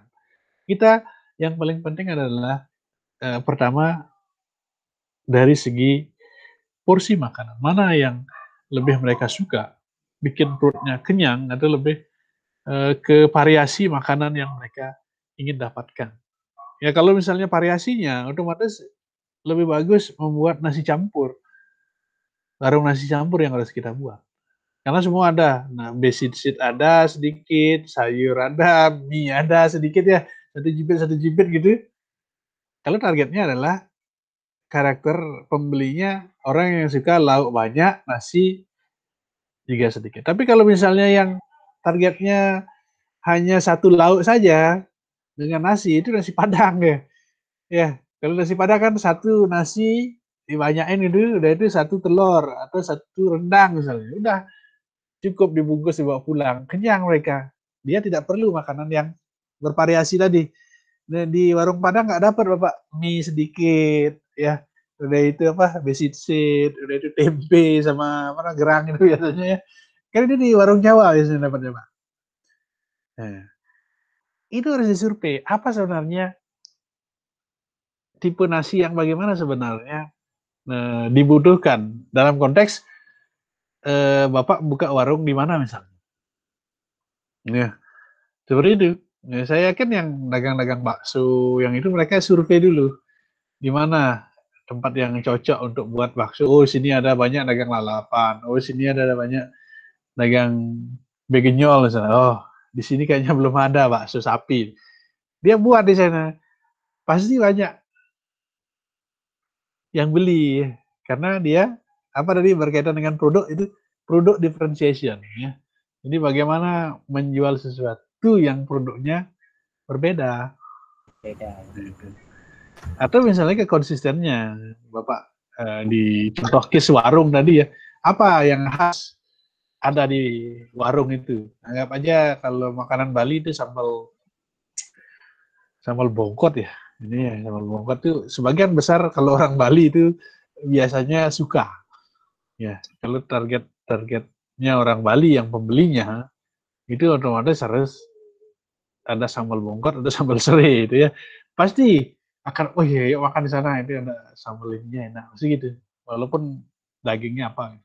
kita yang paling penting adalah pertama dari segi porsi makanan, mana yang lebih mereka suka, bikin perutnya kenyang, atau lebih ke variasi makanan yang mereka ingin dapatkan. Ya kalau misalnya variasinya, otomatis lebih bagus membuat nasi campur. Warung nasi campur yang harus kita buat. Karena semua ada. Nah, basic ada sedikit, sayur ada, mie ada sedikit ya. Satu jipit gitu. Kalau targetnya adalah karakter pembelinya orang yang suka lauk banyak, nasi juga sedikit. Tapi kalau misalnya yang targetnya hanya satu lauk saja dengan nasi, itu nasi Padang ya. Ya, kalau nasi Padang kan satu nasi dibanyain itu, udah itu satu telur atau satu rendang misalnya. Udah cukup dibungkus dibawa pulang, kenyang mereka. Dia tidak perlu makanan yang bervariasi tadi. Nah, di warung Padang nggak dapat Bapak mie sedikit ya, udah itu apa basic seed, udah itu tempe sama apa gerang itu biasanya ya. Kan itu di warung Jawa biasanya dapatnya Pak. Nah, itu harus disurvei apa sebenarnya tipe nasi yang bagaimana sebenarnya dibutuhkan dalam konteks Bapak buka warung di mana misalnya. Ya, seperti itu. Ya, saya yakin yang dagang-dagang bakso yang itu mereka survei dulu di mana tempat yang cocok untuk buat bakso. Oh, sini ada banyak dagang lalapan. Oh, sini ada banyak dagang begenyol misalnya. Oh, di sini kayaknya belum ada bakso sapi. Dia buat di sana. Pasti banyak yang beli karena dia apa tadi berkaitan dengan produk itu produk differentiation ya. Jadi bagaimana menjual sesuatu yang produknya berbeda. Beda. Atau misalnya kekonsistennya, Bapak di contoh kis warung tadi ya, apa yang khas ada di warung itu? Anggap aja kalau makanan Bali itu sambal bongkot ya. Ini ya, sambal bongkot itu sebagian besar kalau orang Bali itu biasanya suka. Ya, kalau targetnya orang Bali yang pembelinya itu otomatis harus ada sambal bongkot, ada sambal serai itu ya. Pasti akan oh iya yuk makan di sana itu ada sambal ini enak mesti gitu. Walaupun dagingnya apa.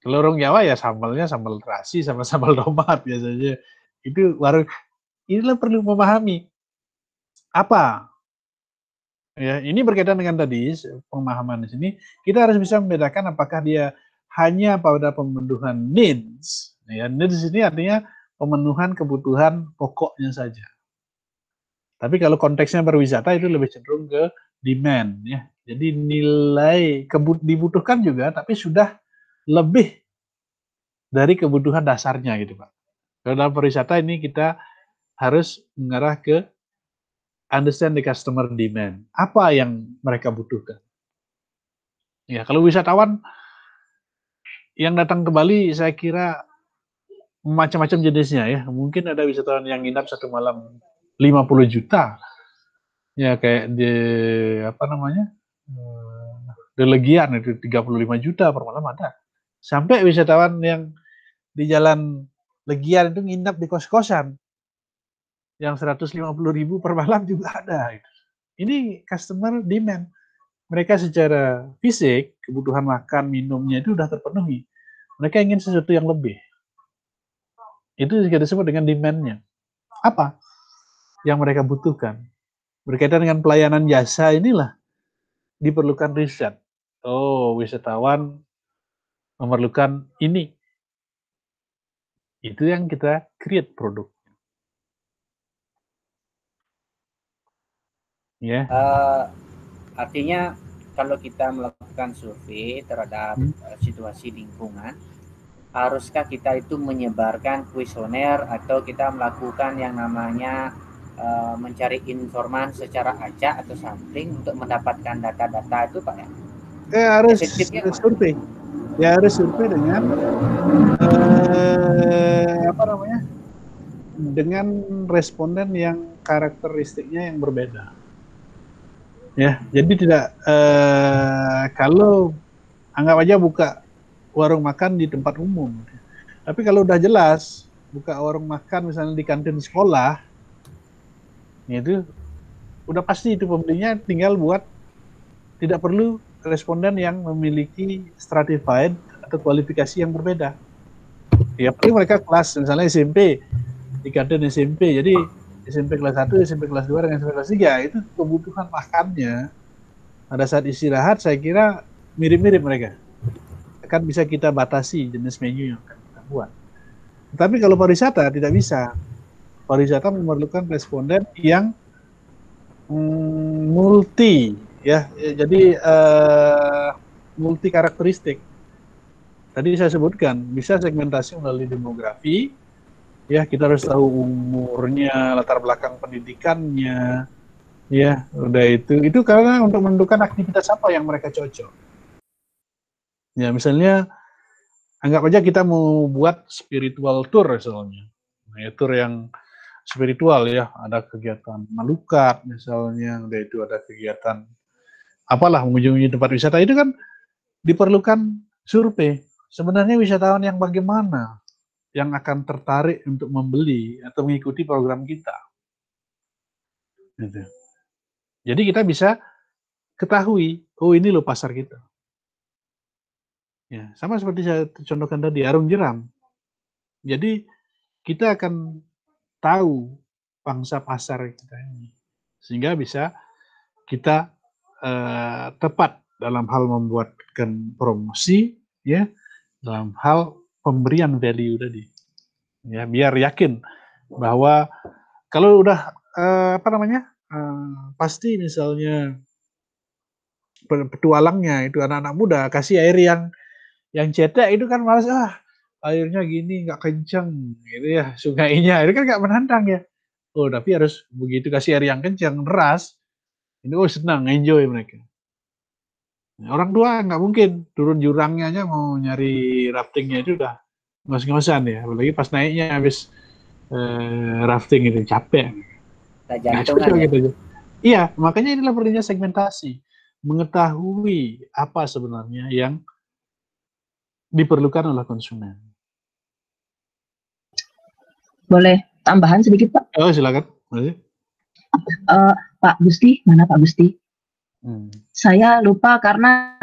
Kalau orang Jawa ya sambalnya sambal terasi sama sambal tomat biasanya. Itu warung inilah perlu memahami apa ya ini berkaitan dengan tadi pemahaman di sini kita harus bisa membedakan apakah dia hanya pada pemenuhan needs ya needs ini artinya pemenuhan kebutuhan pokoknya saja. Tapi kalau konteksnya berwisata itu lebih cenderung ke demand ya. Jadi nilai dibutuhkan juga tapi sudah lebih dari kebutuhan dasarnya gitu Pak. Kalau dalam pariwisata ini kita harus mengarah ke understand the customer demand. Apa yang mereka butuhkan? Ya, kalau wisatawan yang datang ke Bali saya kira macam-macam jenisnya ya. Mungkin ada wisatawan yang nginap satu malam 50 juta. Ya kayak di apa namanya? Di Legian itu 35 juta per malam ada. Sampai wisatawan yang di jalan Legian itu nginap di kos-kosan yang 150.000 per malam juga ada. Ini customer demand. Mereka secara fisik, kebutuhan makan, minumnya itu sudah terpenuhi. Mereka ingin sesuatu yang lebih. Itu juga disebut dengan demand-nya. Apa yang mereka butuhkan? Berkaitan dengan pelayanan jasa inilah diperlukan riset. Oh, wisatawan memerlukan ini. Itu yang kita create produk. Ya. Artinya kalau kita melakukan survei terhadap situasi lingkungan, haruskah kita itu menyebarkan kuesioner atau kita melakukan yang namanya mencari informasi secara acak atau sampling untuk mendapatkan data-data itu Pak ya? Harus survei. Ya harus survei dengan apa namanya? Dengan responden yang karakteristiknya yang berbeda. Ya, jadi tidak kalau anggap aja buka warung makan di tempat umum. Tapi kalau udah jelas buka warung makan misalnya di kantin sekolah, itu udah pasti itu pembelinya tinggal buat tidak perlu responden yang memiliki stratified atau kualifikasi yang berbeda. Ya paling mereka kelas misalnya SMP di kantin SMP, jadi SMP kelas 1, SMP kelas 2 dengan SMP kelas 3 itu kebutuhan makannya pada saat istirahat saya kira mirip-mirip mereka. Akan bisa kita batasi jenis menu yang akan kita buat. Tapi kalau pariwisata tidak bisa. Pariwisata memerlukan responden yang multi ya. Jadi multi karakteristik. Tadi saya sebutkan bisa segmentasi melalui demografi. Ya, kita harus tahu umurnya, latar belakang pendidikannya, ya, udah itu karena untuk menentukan aktivitas apa yang mereka cocok. Ya, misalnya, anggap aja kita mau buat spiritual tour misalnya, ya, tour yang spiritual ya, ada kegiatan melukat misalnya, udah itu ada kegiatan apalah mengunjungi tempat wisata itu kan diperlukan survei. Sebenarnya wisatawan yang bagaimana yang akan tertarik untuk membeli atau mengikuti program kita. Gitu. Jadi kita bisa ketahui, oh ini loh pasar kita. Ya, sama seperti saya contohkan tadi, Arung Jeram. Jadi kita akan tahu pangsa pasar kita ini, sehingga bisa kita tepat dalam hal membuatkan promosi, ya, dalam hal pemberian value tadi, ya, biar yakin bahwa kalau udah pasti misalnya petualangnya itu anak-anak muda kasih air yang cetek itu kan malas, airnya gini nggak kencang gitu ya, sungainya itu kan nggak menantang ya. Oh tapi harus begitu kasih air yang kencang deras, ini senang, enjoy mereka. Orang tua nggak mungkin turun jurangnya aja mau nyari raftingnya itu udah ngos-ngosan ya, apalagi pas naiknya habis rafting itu capek. Gitu. Iya, makanya inilah pentingnya segmentasi, mengetahui apa sebenarnya yang diperlukan oleh konsumen. Boleh tambahan sedikit, Pak? Oh, silakan. Pak Gusti, mana Pak Gusti? Saya lupa karena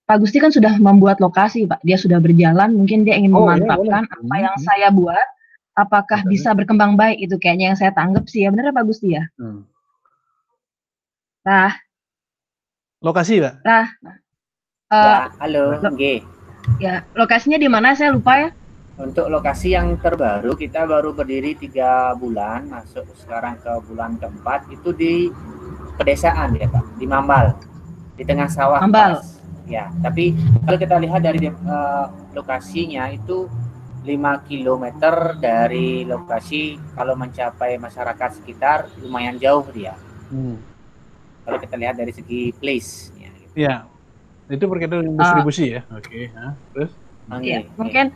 Pak Gusti kan sudah membuat lokasi, Pak. Dia sudah berjalan, mungkin dia ingin memantapkan apa yang saya buat, apakah bisa berkembang baik, itu kayaknya yang saya tanggap sih. Ya benar Pak Gusti ya? Nah. Lokasi, Pak? Ya, halo, ya, lokasinya di mana? Saya lupa ya. Untuk lokasi yang terbaru, kita baru berdiri 3 bulan, masuk sekarang ke bulan keempat, itu di pedesaan ya Pak, di Mambal, di tengah sawah. Mambal. Ya, tapi kalau kita lihat dari lokasinya itu 5 km dari lokasi, kalau mencapai masyarakat sekitar lumayan jauh dia. Kalau kita lihat dari segi place. Ya, gitu. Ya, itu berkaitan dengan distribusi ya. Oke. Terus? Ya, mungkin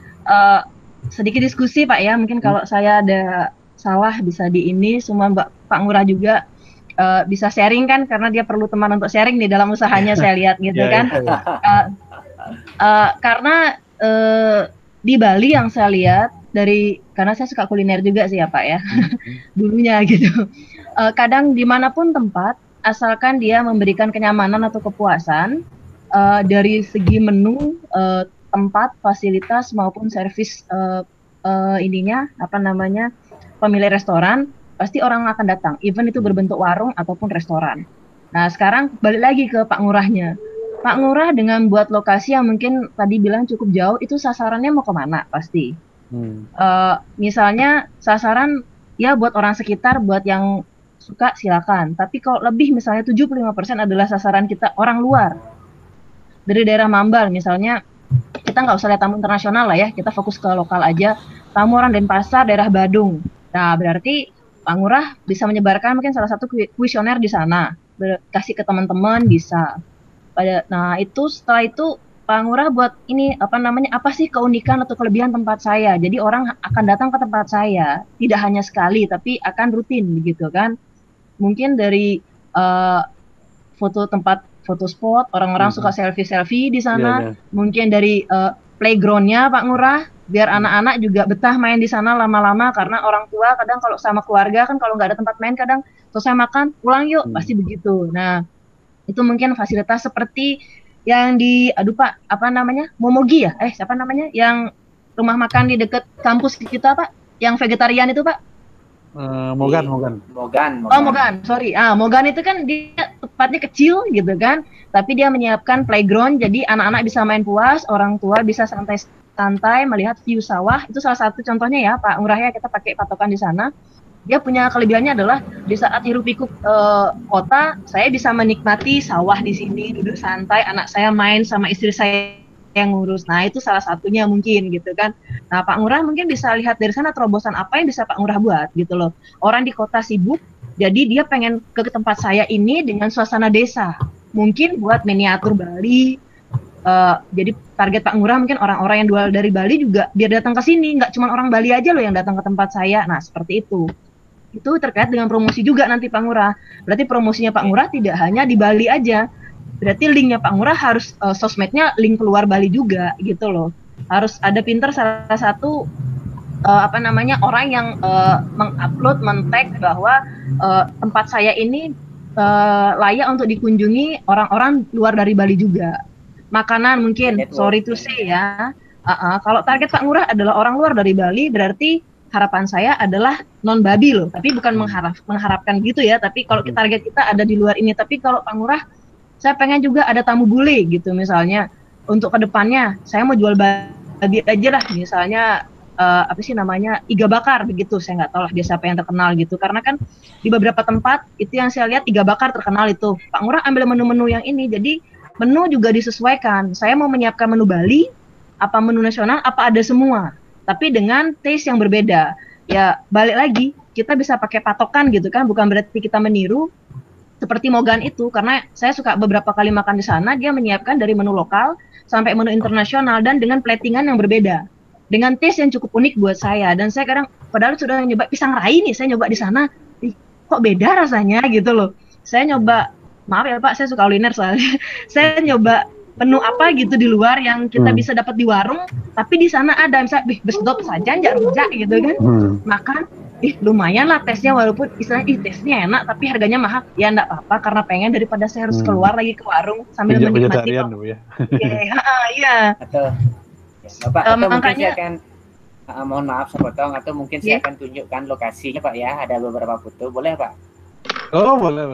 sedikit diskusi Pak ya, mungkin kalau saya ada salah bisa di ini, semua Pak Ngurah juga bisa sharing kan, karena dia perlu teman untuk sharing di dalam usahanya saya lihat gitu kan. Karena di Bali yang saya lihat karena saya suka kuliner juga sih ya Pak ya, dulunya gitu. Kadang dimanapun tempat, asalkan dia memberikan kenyamanan atau kepuasan dari segi menu, tempat, fasilitas maupun servis pemilik restoran, pasti orang akan datang, even itu berbentuk warung ataupun restoran. Nah sekarang balik lagi ke Pak Ngurahnya. Pak Ngurah dengan buat lokasi yang mungkin tadi bilang cukup jauh, itu sasarannya mau kemana pasti. Misalnya sasaran ya buat orang sekitar, buat yang suka silakan. Tapi kalau lebih misalnya 75% adalah sasaran kita orang luar. Dari daerah Mambal misalnya, kita nggak usah lihat tamu internasional lah ya, kita fokus ke lokal aja. Tamu orang Denpasar, daerah Badung. Nah, berarti Pak Ngurah bisa menyebarkan mungkin salah satu kuesioner di sana, kasih ke teman-teman bisa. Nah, setelah itu Pak Ngurah buat ini apa sih keunikan atau kelebihan tempat saya. Jadi orang akan datang ke tempat saya, tidak hanya sekali, tapi akan rutin begitu kan. Mungkin dari foto spot, orang-orang suka selfie di sana. Mungkin dari playgroundnya Pak Ngurah, biar anak-anak juga betah main di sana lama-lama, karena orang tua kadang kalau sama keluarga kan kalau nggak ada tempat main kadang selesai makan pulang yuk, pasti begitu. Nah itu mungkin fasilitas seperti yang di Momogi ya, yang rumah makan di dekat kampus kita Pak, yang vegetarian itu Pak. Mogan. Oh Mogan, sorry. Mogan itu kan dia tempatnya kecil gitu kan, tapi dia menyiapkan playground, jadi anak-anak bisa main puas, orang tua bisa santai melihat view sawah. Itu salah satu contohnya ya Pak Ngurah ya, kita pakai patokan di sana. Dia punya kelebihannya adalah di saat hiruk pikuk kota, saya bisa menikmati sawah di sini, duduk santai, anak saya main sama istri saya yang ngurus. Nah itu salah satunya mungkin gitu kan. Nah Pak Ngurah mungkin bisa lihat dari sana terobosan apa yang bisa Pak Ngurah buat gitu loh. Orang di kota sibuk, jadi dia pengen ke tempat saya ini dengan suasana desa. Mungkin buat miniatur Bali. Jadi target Pak Ngurah mungkin orang-orang yang jual dari Bali juga biar datang ke sini, nggak cuma orang Bali aja loh yang datang ke tempat saya. Nah seperti itu. itu terkait dengan promosi juga nanti Pak Ngurah. Berarti promosinya Pak Ngurah tidak hanya di Bali aja. Berarti linknya Pak Ngurah harus sosmednya link keluar Bali juga gitu loh. Harus ada pinter salah satu orang yang mengupload, men-tag bahwa tempat saya ini layak untuk dikunjungi orang-orang luar dari Bali juga. Makanan mungkin, sorry to say ya. Kalau target Pak Ngurah adalah orang luar dari Bali, berarti harapan saya adalah non babi loh. Tapi bukan mengharapkan gitu ya. Tapi kalau target kita ada di luar ini. Tapi kalau Pak Ngurah, saya pengen juga ada tamu bule gitu misalnya. Untuk kedepannya, saya mau jual babi aja lah. Misalnya iga bakar begitu. Saya nggak tahu lah dia siapa yang terkenal gitu. Karena kan di beberapa tempat itu yang saya lihat iga bakar terkenal itu. Pak Ngurah ambil menu-menu yang ini. Jadi menu juga disesuaikan. Saya mau menyiapkan menu Bali, apa menu nasional, apa ada semua. Tapi dengan taste yang berbeda. Ya balik lagi, kita bisa pakai patokan gitu kan. Bukan berarti kita meniru seperti Mogan itu. Karena saya suka beberapa kali makan di sana, dia menyiapkan dari menu lokal sampai menu internasional dan dengan platingan yang berbeda. Dengan taste yang cukup unik buat saya. Dan saya kadang, padahal sudah nyoba pisang rai nih, saya nyoba di sana. Kok beda rasanya gitu loh. Saya nyoba, maaf ya Pak, saya suka kuliner soalnya. Saya nyoba menu apa gitu di luar yang kita bisa dapat di warung, tapi di sana ada misalnya besdop saja nggak rujak gitu kan. Makan lumayan lah tesnya, walaupun istilahnya tesnya enak tapi harganya mahal. Ya enggak apa-apa karena pengen daripada saya harus keluar lagi ke warung sambil menikmati. Iya. Atau Bapak atau mungkin saya akan mohon maaf saya potong, atau mungkin saya akan tunjukkan lokasinya Pak ya, ada beberapa foto, boleh Pak? Oh boleh.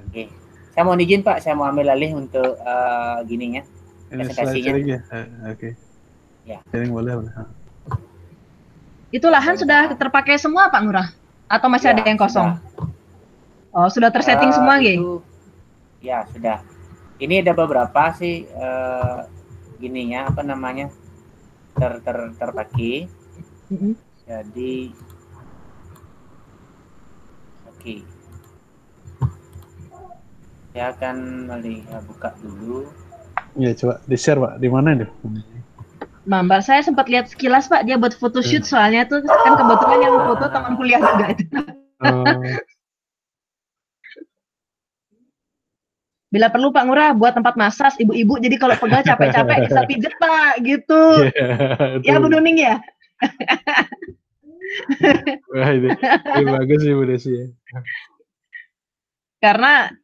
Oke. Saya mau izin Pak, saya mau ambil alih untuk gininya, presentasinya. Oke. Ya. Sharing boleh. Itu lahan sudah terpakai semua Pak Ngurah? Atau masih ada yang kosong? Sudah. Oh, sudah tersetting semua gitu? Ya, sudah. Ini ada beberapa sih gininya, terpakai. Jadi oke. Saya akan buka dulu. Ya coba di-share Pak, di mana itu? Mbak, saya sempat lihat sekilas Pak, dia buat photoshoot soalnya tuh kan kebetulan yang foto teman kuliah juga itu. Bila perlu Pak Ngurah buat tempat masas ibu-ibu, jadi kalau pegal capek-capek bisa pijet Pak gitu. Ya Bu Nuning ya. Wah ini bagus sih Bu Desi ya. Karena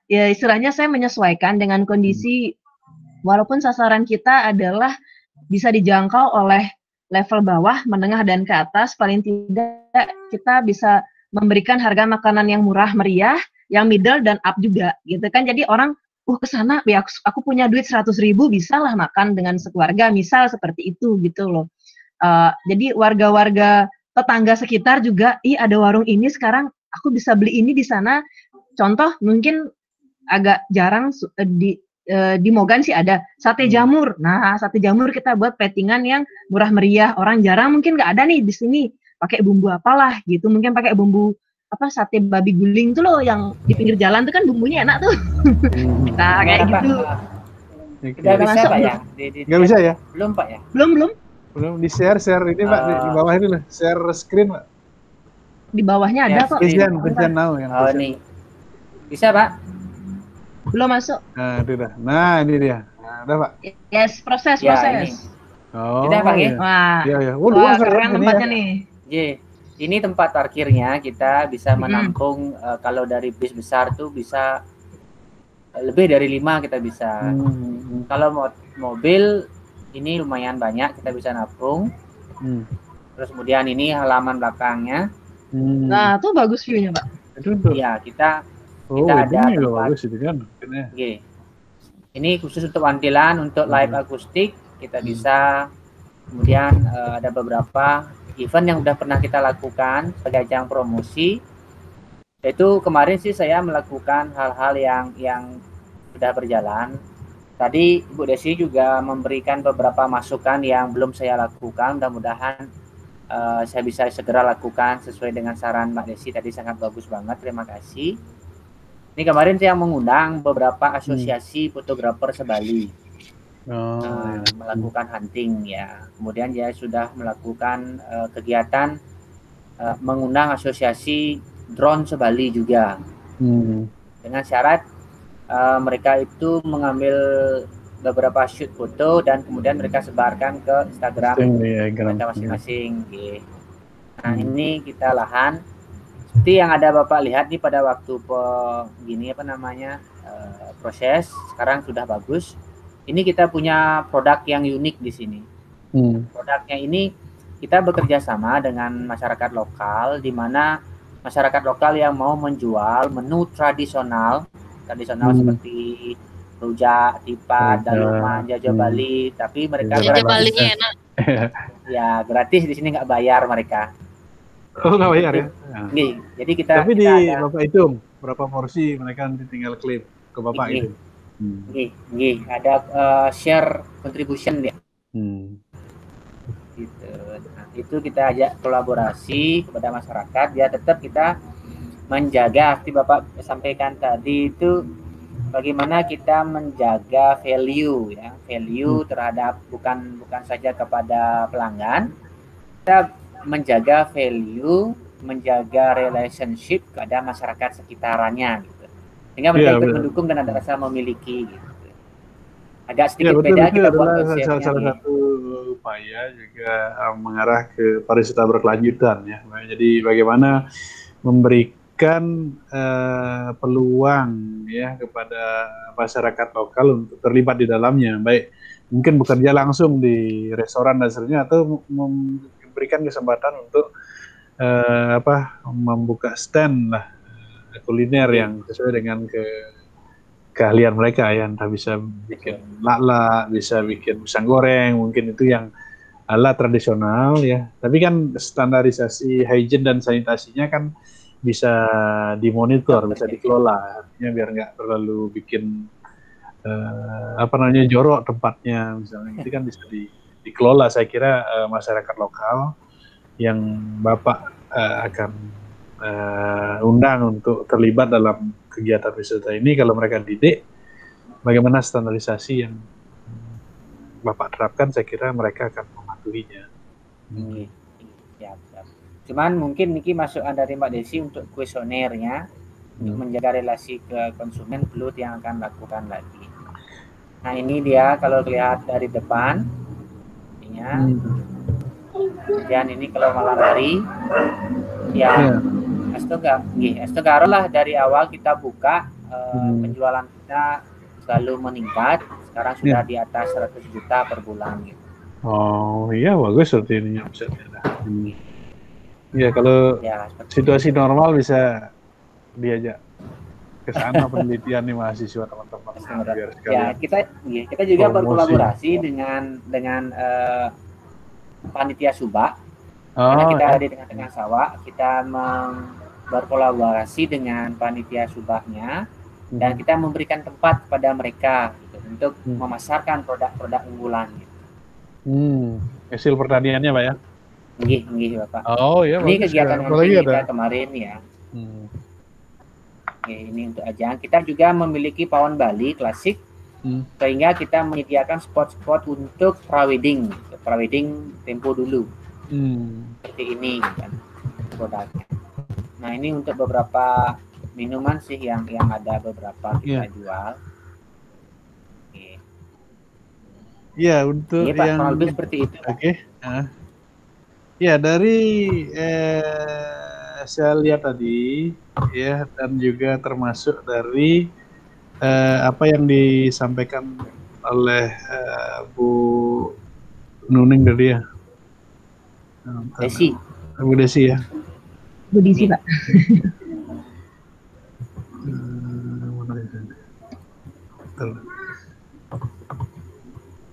ya istilahnya saya menyesuaikan dengan kondisi, walaupun sasaran kita adalah bisa dijangkau oleh level bawah, menengah, dan ke atas, paling tidak kita bisa memberikan harga makanan yang murah meriah, yang middle dan up juga, gitu kan. Jadi orang, ke sana, ya aku punya duit 100.000, bisa lah makan dengan sekeluarga, misal seperti itu, gitu loh. Jadi warga-warga tetangga sekitar juga, ada warung ini sekarang, aku bisa beli ini di sana. Contoh mungkin agak jarang di Mogan sih ada sate jamur. Nah, sate jamur kita buat platingan yang murah meriah. Orang jarang mungkin nggak ada nih di sini. Pakai bumbu apalah gitu. Mungkin pakai bumbu sate babi guling tuh loh yang di pinggir jalan tuh kan bumbunya enak tuh. Nah, kayak gitu. Udah bisa Pak ya? Nggak bisa ya? Belum Pak ya? Belum di share ini Pak di bawah ini loh, share screen Pak. Di bawahnya ada kok. Present now yang nih. Bisa Pak? Belum masuk. Nah, itu dah. Nah, ini dia. Nah, udah Pak. Yes, proses. Ini. Udah Pak ya? Iya. Wah, keren tempatnya nih. Ini tempat parkirnya, kita bisa menampung kalau dari bis besar tuh bisa lebih dari 5 kita bisa. Kalau mobil ini lumayan banyak, kita bisa nampung. Terus kemudian ini halaman belakangnya. Nah, tuh bagus view-nya Pak. Iya, kita ada tempat. Bagus itu kan. Ini khusus untuk Antilan, untuk live akustik kita bisa. Kemudian ada beberapa event yang udah pernah kita lakukan sebagai ajang promosi. Itu kemarin sih saya melakukan hal-hal yang sudah berjalan. Tadi Ibu Desi juga memberikan beberapa masukan yang belum saya lakukan. Mudah-mudahan saya bisa segera lakukan sesuai dengan saran Mbak Desi tadi, sangat bagus banget. Terima kasih. Ini kemarin saya mengundang beberapa asosiasi fotografer se-Bali melakukan hunting ya. Kemudian dia sudah melakukan kegiatan mengundang asosiasi drone se-Bali juga. Dengan syarat mereka itu mengambil beberapa shoot foto dan kemudian mereka sebarkan ke Instagram mereka masing-masing. Nah ini kita lahan seperti yang ada Bapak lihat nih pada waktu proses sekarang sudah bagus. Ini kita punya produk yang unik di sini. Produknya ini kita bekerja sama dengan masyarakat lokal, di mana masyarakat lokal yang mau menjual menu tradisional seperti rujak, tipat, daluman, jajah Bali, tapi mereka jajah Balinya enak. Ya gratis, di sini nggak bayar mereka. Oh nggak bayar ya? Nih, jadi kita. Tapi kita di Bapak hitung berapa porsi mereka nanti tinggal klaim ke Bapak itu. Ada share contribution dia. Gitu. Nah, itu kita ajak kolaborasi kepada masyarakat, ya tetap kita menjaga, seperti Bapak sampaikan tadi itu bagaimana kita menjaga value terhadap bukan saja kepada pelanggan, kita menjaga value, menjaga relationship kepada masyarakat sekitarannya gitu. Sehingga mereka ikut mendukung dan ada rasa memiliki gitu. Agak sedikit beda kita buat salah satu upaya juga mengarah ke pariwisata berkelanjutan ya. Jadi bagaimana memberikan peluang ya kepada masyarakat lokal untuk terlibat di dalamnya, baik mungkin bekerja langsung di restoran dan sebagainya, atau memberikan kesempatan untuk membuka stand lah kuliner yang sesuai dengan keahlian mereka ya, entah bisa bikin lala, bisa bikin pisang goreng, mungkin itu yang ala tradisional ya. Tapi kan standarisasi hygiene dan sanitasinya kan bisa dimonitor, bisa dikelola, artinya biar nggak terlalu bikin jorok tempatnya misalnya, itu kan bisa dikelola. Saya kira masyarakat lokal yang Bapak akan undang untuk terlibat dalam kegiatan wisata ini, kalau mereka didik bagaimana standarisasi yang Bapak terapkan, saya kira mereka akan mematuhinya. Cuman mungkin Niki masukan dari Mbak Desi untuk kuesionernya, untuk menjaga relasi ke konsumen, perlu yang akan lakukan lagi. Nah ini dia kalau lihat dari depan, kemudian ini kalau malam hari, Estogaro lah dari awal kita buka, penjualan kita selalu meningkat, sekarang sudah di atas 100 juta per bulan gitu. Oh iya, bagus seperti ini. Ya kalau situasi normal bisa diajak ke sana penelitian nih mahasiswa teman-teman. Ya kita juga berkolaborasi dengan panitia Subak. Karena kita ada di tengah-tengah sawah, kita berkolaborasi dengan panitia Subaknya, dan kita memberikan tempat kepada mereka gitu, untuk memasarkan produk-produk unggulan gitu. Hasil pertaniannya Pak ya? Nggih Bapak. Oh ya. Ini kegiatan kita kemarin ya. Ini untuk ajang. Kita juga memiliki pawon Bali klasik, sehingga kita menyediakan spot-spot untuk prawedding tempo dulu. Seperti ini kan produknya. Nah ini untuk beberapa minuman sih yang ada beberapa kita jual. Iya untuk Pak, yang seperti itu. Oke. Ya dari saya lihat tadi ya, dan juga termasuk dari apa yang disampaikan oleh Bu Nuning tadi ya. Desi. Bu Desi ya. Bu Desi Pak.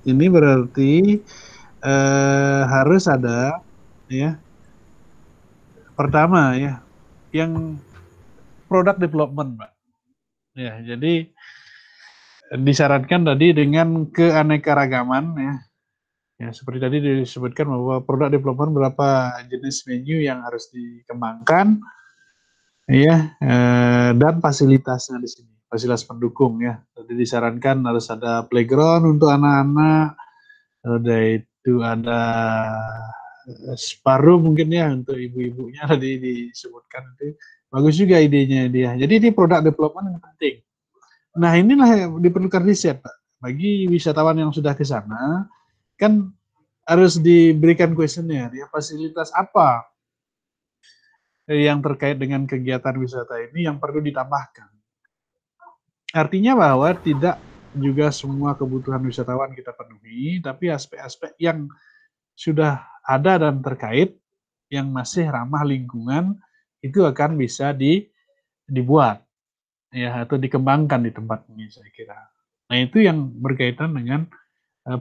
Ini berarti harus ada ya. Pertama ya, yang product development, Pak. Ya, jadi disarankan tadi dengan keanekaragaman ya. Ya, seperti tadi disebutkan bahwa produk development berapa jenis menu yang harus dikembangkan, ya, dan fasilitasnya di sini, fasilitas pendukung ya. Tadi disarankan harus ada playground untuk anak-anak, ada itu ada separuh mungkin ya untuk ibu-ibunya tadi disebutkan itu bagus juga idenya dia. Jadi ini product development yang penting. Nah inilah yang diperlukan riset Pak. Bagi wisatawan yang sudah ke sana kan harus diberikan kuesioner ya, fasilitas apa yang terkait dengan kegiatan wisata ini yang perlu ditambahkan. Artinya bahwa tidak juga semua kebutuhan wisatawan kita penuhi, tapi aspek-aspek yang sudah ada dan terkait yang masih ramah lingkungan itu akan bisa dibuat ya atau dikembangkan di tempat ini saya kira. Nah itu yang berkaitan dengan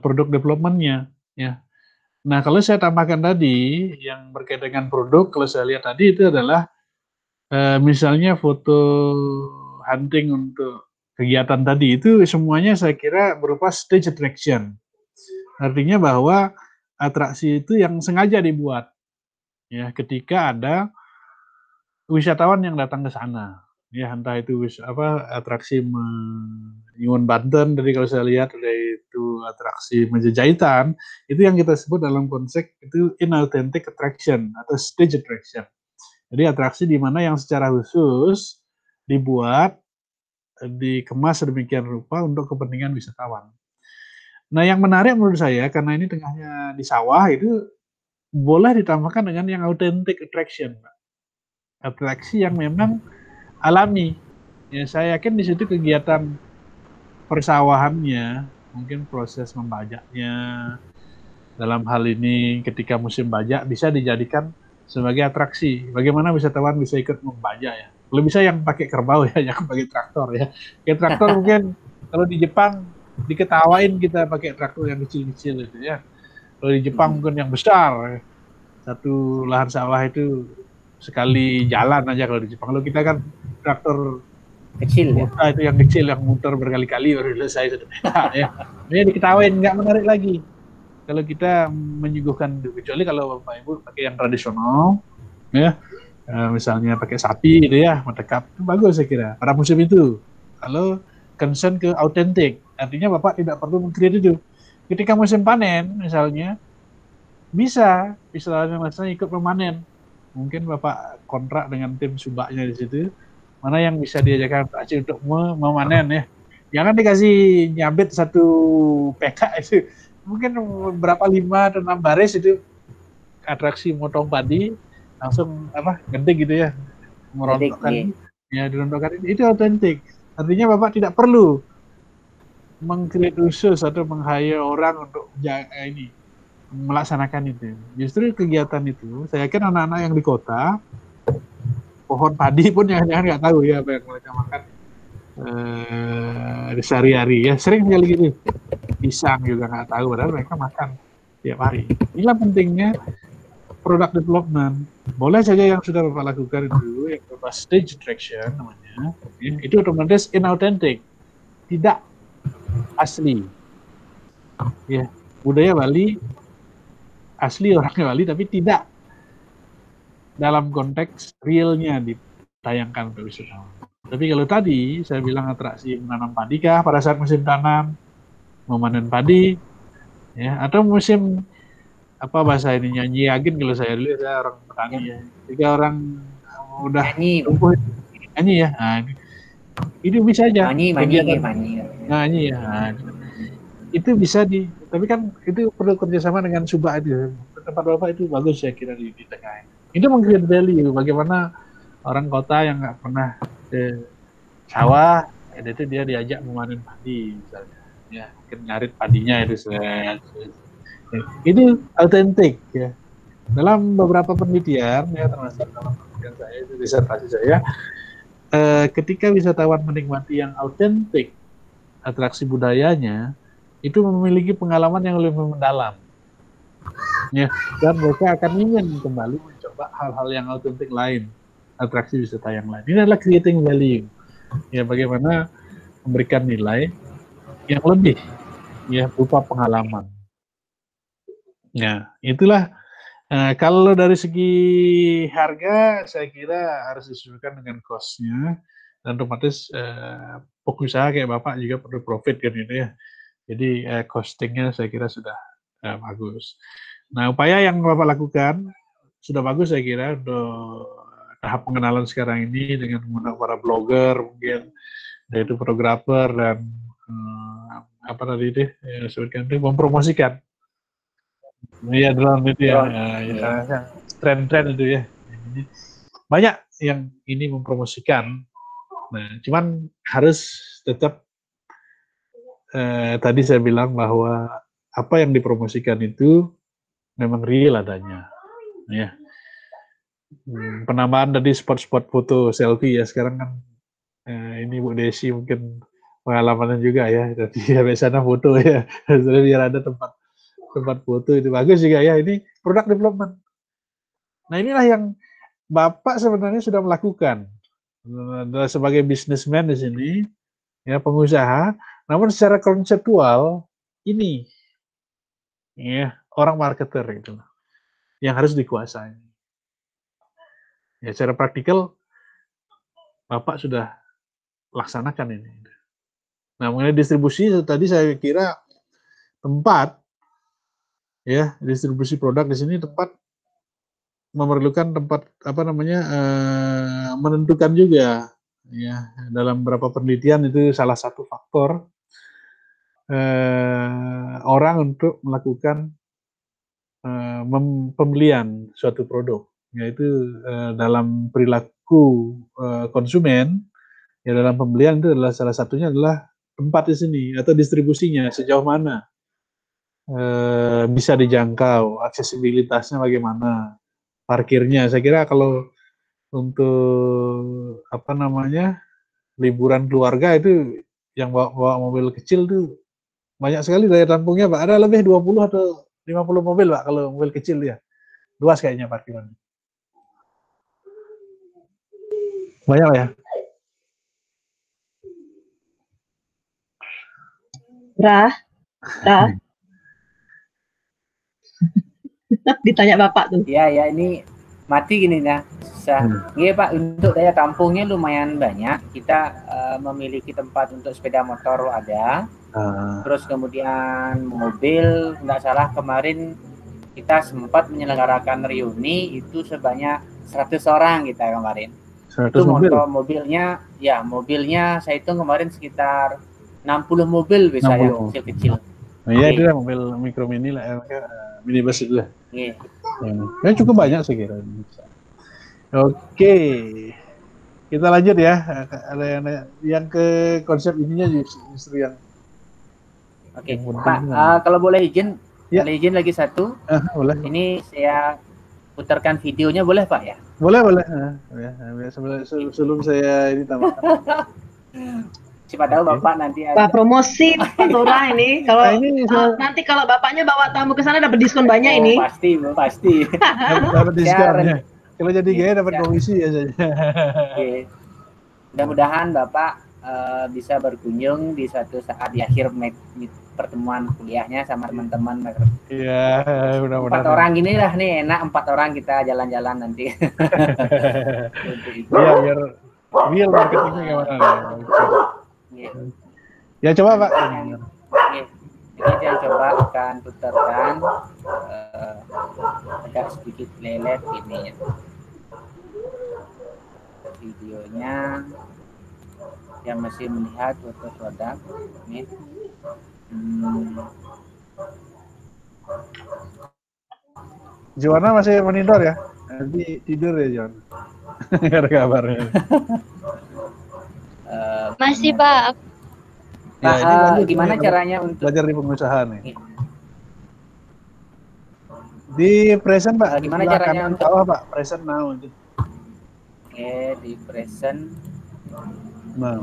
produk development-nya ya. Nah kalau saya tambahkan tadi yang berkaitan dengan produk, kalau saya lihat tadi itu adalah misalnya foto hunting untuk kegiatan tadi itu semuanya saya kira berupa stage attraction. Artinya bahwa atraksi itu yang sengaja dibuat ya ketika ada wisatawan yang datang ke sana ya entah itu atraksi Nyuwun Banten tadi kalau saya lihat ada itu atraksi Majapahit itu yang kita sebut dalam konsep itu inauthentic attraction atau stage attraction. Jadi atraksi di mana yang secara khusus dibuat dikemas sedemikian rupa untuk kepentingan wisatawan. Nah yang menarik menurut saya karena ini tengahnya di sawah itu boleh ditambahkan dengan yang authentic attraction, Pak. Atraksi yang memang alami. Ya saya yakin di situ kegiatan persawahannya, mungkin proses membajaknya dalam hal ini ketika musim bajak bisa dijadikan sebagai atraksi. Bagaimana wisatawan bisa ikut membajak ya? Kalau bisa yang pakai kerbau ya, jangan pakai traktor ya. Kayak traktor mungkin kalau di Jepang diketawain kita pakai traktor yang kecil-kecil itu ya. Kalau di Jepang mungkin yang besar, satu lahan sawah itu sekali jalan aja kalau di Jepang. Kalau kita kan traktor kecil ya. Itu yang kecil yang muter berkali-kali baru selesai sudah. Ya. Ini diketawain nggak menarik lagi. Kalau kita menyuguhkan kecuali kalau Bapak Ibu pakai yang tradisional, ya misalnya pakai sapi gitu ya, mendekat itu bagus saya kira pada musim itu. Kalau concern ke autentik, artinya Bapak tidak perlu meng-create itu. Ketika musim panen misalnya bisa istilahnya maksudnya ikut memanen. Mungkin Bapak kontrak dengan tim subaknya di situ. Mana yang bisa diajarkan Pak Aceh untuk memanen ya. Jangan dikasih nyabit satu PK itu. Mungkin berapa 5 atau 6 baris itu atraksi motong padi langsung genting gitu ya. Merontokkan ya dirontokkan itu autentik. Artinya Bapak tidak perlu meng-create khusus atau meng-hire orang untuk melaksanakan itu. Justru kegiatan itu saya yakin anak-anak yang di kota pohon padi pun jangan-jangan nggak tahu ya apa yang mereka makan sehari-hari ya, sering sekali gitu. Pisang juga nggak tahu, padahal mereka makan tiap hari. Inilah pentingnya product development. Boleh saja yang sudah Bapak lakukan itu, yang berupa stage attraction namanya, ya, itu otomatis inauthentic, tidak asli. Ya, budaya Bali asli orangnya Bali, tapi tidak dalam konteks realnya ditayangkan ke wisatawan. Tapi kalau tadi saya bilang atraksi menanam padi kah pada saat musim tanam, memanen padi, ya, atau musim apa bahasa ini nyanyi agin kalau saya lihat saya orang petani ya. Jika orang udah nyanyi ya, nah, itu bisa aja. Nyanyi ya. Nah, itu bisa tapi kan itu perlu kerjasama dengan subak itu. Tempat Bapak itu bagus saya kira di tengah. Itu meng-create value. Bagaimana orang kota yang nggak pernah ke sawah, itu dia diajak memanen padi misalnya. Ya, mungkin ngarit padinya itu itu autentik ya. Dalam beberapa penelitian ya termasuk dalam penelitian saya itu disertasi saya, ketika wisatawan menikmati yang autentik atraksi budayanya itu memiliki pengalaman yang lebih mendalam ya, dan mereka akan ingin kembali mencoba hal-hal yang autentik lain, atraksi wisata yang lain. Ini adalah creating value ya, bagaimana memberikan nilai yang lebih ya berupa pengalaman. Ya, itulah kalau dari segi harga saya kira harus disesuaikan dengan cost-nya, dan otomatis pengusaha kayak Bapak juga perlu profit kan itu ya. Jadi costing-nya saya kira sudah bagus. Nah, upaya yang Bapak lakukan sudah bagus saya kira untuk tahap pengenalan sekarang ini dengan menggunakan para blogger mungkin, yaitu fotografer dan apa tadi itu sebutkan itu mempromosikan. Iya drone itu ya, tren-tren itu ya. Banyak yang ini mempromosikan. Nah, cuman harus tetap tadi saya bilang bahwa apa yang dipromosikan itu memang real adanya. Ya. Penambahan tadi spot-spot foto selfie ya sekarang kan ini Bu Desi mungkin pengalamannya juga ya, jadi sampai sana foto ya, biar ada tempat foto itu bagus juga ya. Ini product development. Nah inilah yang Bapak sebenarnya sudah melakukan sebagai businessman di sini, ya pengusaha. Namun secara konseptual ini, ya orang marketer itu yang harus dikuasai. Ya secara praktikal Bapak sudah laksanakan ini. Nah, mengenai distribusi tadi saya kira tempat ya, distribusi produk di sini tempat memerlukan tempat apa namanya menentukan juga ya, dalam beberapa penelitian itu salah satu faktor orang untuk melakukan pembelian suatu produk, yaitu dalam perilaku konsumen ya, dalam pembelian itu adalah salah satunya adalah tempat di sini atau distribusinya sejauh mana bisa dijangkau, aksesibilitasnya bagaimana, parkirnya. Saya kira kalau untuk apa namanya liburan keluarga itu yang bawa mobil kecil tuh banyak sekali daya tampungnya Pak. Ada lebih 20 atau 50 mobil Pak kalau mobil kecil ya. Luas kayaknya parkirannya. Banyak ya. Rah. Ditanya Bapak tuh. Ya ini mati gini ya. Iya Pak, untuk daya tampungnya lumayan banyak. Kita memiliki tempat untuk sepeda motor ada. Terus kemudian mobil, nggak salah kemarin kita sempat menyelenggarakan reuni itu sebanyak 100 orang kita kemarin. 100 itu mobilnya, ya mobilnya saya hitung kemarin sekitar 60 mobil bisa 60. Yang kecil-kecil. Nah, iya itu mobil micro mini lah, minibus itu lah. Ya cukup banyak saya kira. Oke, kita lanjut ya. Ada yang ke konsep ininya justru yang. Oke, Pak, kalau boleh izin, ya. Izin lagi satu. Boleh. Ini saya putarkan videonya, boleh Pak ya? Boleh. Sebelum saya ini tambahkan. Siapa tahu Bapak nanti ada. Pak promosi Pantura ini. Kalau nanti kalau Bapaknya bawa tamu ke sana dapat diskon banyak ini. Pasti. Dapat diskon. Kalau jadi gaya dapat komisi ya saja. Mudah-mudahan Bapak bisa berkunjung di suatu saat di akhir pertemuan kuliahnya sama teman-teman. Iya, mudah-mudahan. 4 orang gini lah nih, enak 4 orang kita jalan-jalan nanti. Iya, biar marketingnya gimana? Ya coba Pak. Ini saya coba akan putarkan agak sedikit lelet ini videonya yang masih melihat foto produk ini. Joanna masih monitor ya? Nanti tidur ya Joanna. Nggak ada kabarnya. Masih Pak. Pak, gimana caranya untuk belajar di pengusahaan nih? Di present Pak. Gimana caranya untuk bawah Pak? Present now. Oke, di present. Nah.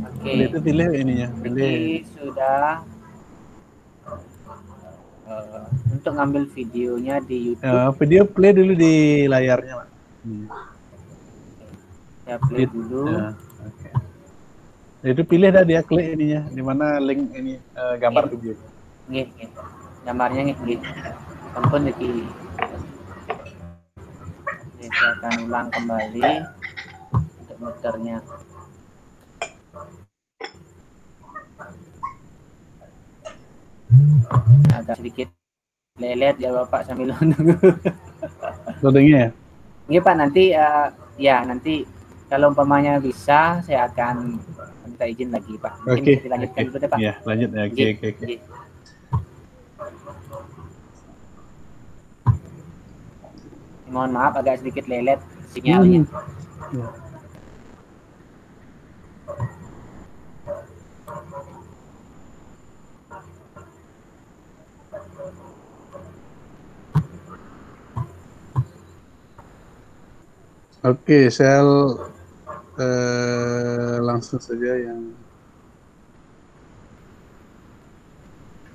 Oke. Itu pilih ininya. Pilih sudah. Untuk ngambil videonya di YouTube. Video play dulu di layarnya Pak. Ya play dulu. Okay. Itu pilih dah dia klik ininya, di mana link ini gambar video. Nggih. Gambarnya nggih. Ampun iki. Saya akan ulang kembali untuk muternya. Agak sedikit lelet ya Bapak sambil menunggu. Loadingnya ya? Iya Pak, nanti ya nanti kalau umpamanya bisa saya akan minta izin lagi Pak. Mungkin bisa dilanjutkan dulu deh Pak. Iya, lanjut ya. Oke. Mohon maaf agak sedikit lelet sinyalnya. Oke, saya langsung saja yang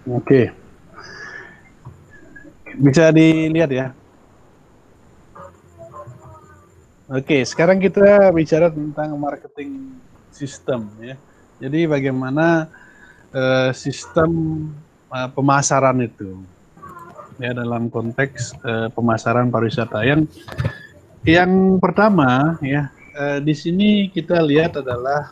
oke. Bisa dilihat ya. Oke, sekarang kita bicara tentang marketing system ya. Jadi bagaimana sistem pemasaran itu ya dalam konteks pemasaran pariwisata. Yang pertama ya, di sini kita lihat adalah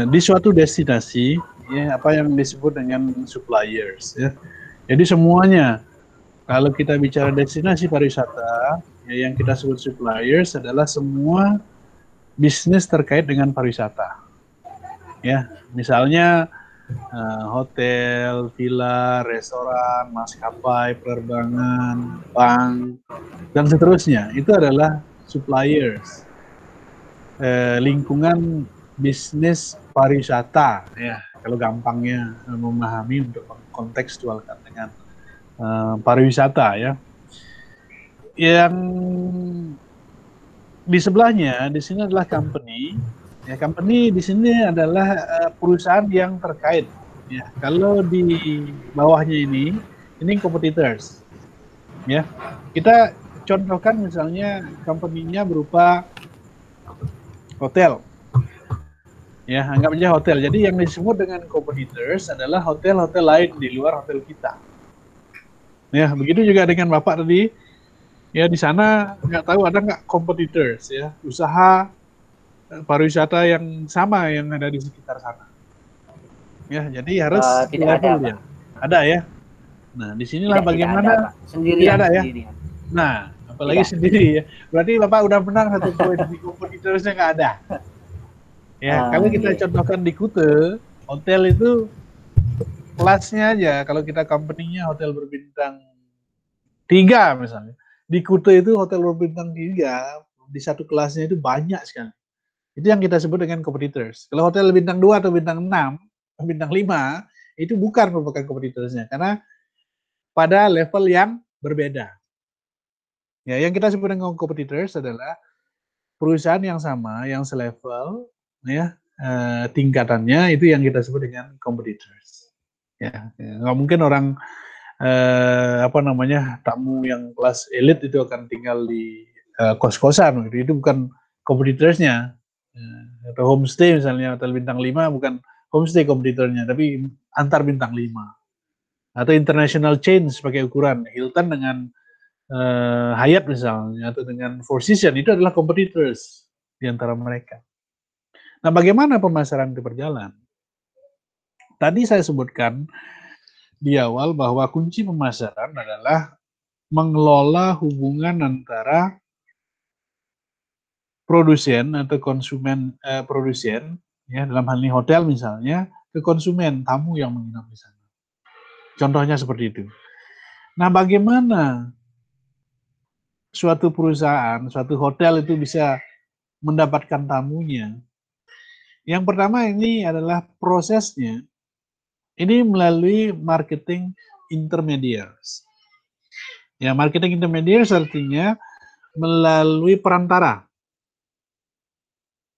di suatu destinasi ya, apa yang disebut dengan suppliers ya. Jadi semuanya kalau kita bicara destinasi pariwisata ya, yang kita sebut suppliers adalah semua bisnis terkait dengan pariwisata. Ya, misalnya hotel, villa, restoran, maskapai, penerbangan, bank, dan seterusnya. Itu adalah suppliers, lingkungan bisnis pariwisata. Ya, kalau gampangnya memahami untuk kontekstualkan dengan pariwisata ya. Yang di sebelahnya di sini adalah company. Ya, company di sini adalah perusahaan yang terkait. Ya, kalau di bawahnya ini competitors. Ya, kita contohkan misalnya company-nya berupa hotel. Ya, anggap aja hotel. Jadi yang disebut dengan competitors adalah hotel-hotel lain di luar hotel kita. Ya, begitu juga dengan Bapak tadi. Ya, di sana nggak tahu ada nggak competitors ya, usaha pariwisata yang sama yang ada di sekitar sana. Ya, jadi harus tidak ada, ya. Ada ya. Nah, disinilah bagaimana sendirian ada ya. Sendirian. Nah, apalagi sendiri ya. Berarti Bapak udah menang satu poin, di kompetitorsnya nggak ada. Ya, kalau kita contohkan di Kuta, hotel itu kelasnya aja. Kalau kita company-nya hotel berbintang 3 misalnya. Di Kuta itu hotel berbintang 3, di satu kelasnya itu banyak sekali. Itu yang kita sebut dengan competitors. Kalau hotel bintang 2 atau bintang 6, bintang 5, itu bukan merupakan competitorsnya, karena pada level yang berbeda. Ya, yang kita sebut dengan competitors adalah perusahaan yang sama, yang selevel, ya, tingkatannya itu yang kita sebut dengan competitors. Ya, nggak mungkin orang tamu yang kelas elit itu akan tinggal di kos-kosan, itu bukan competitorsnya. Atau homestay misalnya, hotel bintang 5 bukan homestay kompetitornya, tapi antar bintang 5. Atau international chain sebagai ukuran, Hilton dengan Hyatt misalnya, atau dengan Four Seasons, itu adalah competitors di antara mereka. Nah, bagaimana pemasaran itu berjalan? Tadi saya sebutkan di awal bahwa kunci pemasaran adalah mengelola hubungan antara produsen atau konsumen produsen, ya, dalam hal ini hotel misalnya, ke konsumen, tamu yang menginap di sana. Contohnya seperti itu. Nah, bagaimana suatu perusahaan, suatu hotel itu bisa mendapatkan tamunya? Yang pertama ini adalah prosesnya. Ini melalui marketing intermediaries. Ya, marketing intermediaries artinya melalui perantara.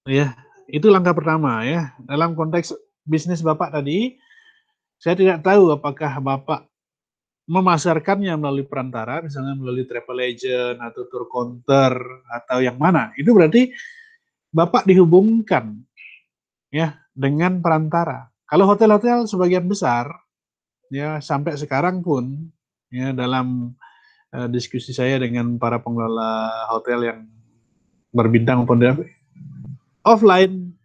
Ya, itu langkah pertama ya. Dalam konteks bisnis Bapak tadi, saya tidak tahu apakah Bapak memasarkannya melalui perantara, misalnya melalui travel agent atau tour counter atau yang mana. Itu berarti Bapak dihubungkan ya dengan perantara. Kalau hotel-hotel sebagian besar ya sampai sekarang pun ya dalam diskusi saya dengan para pengelola hotel yang berbintang maupun offline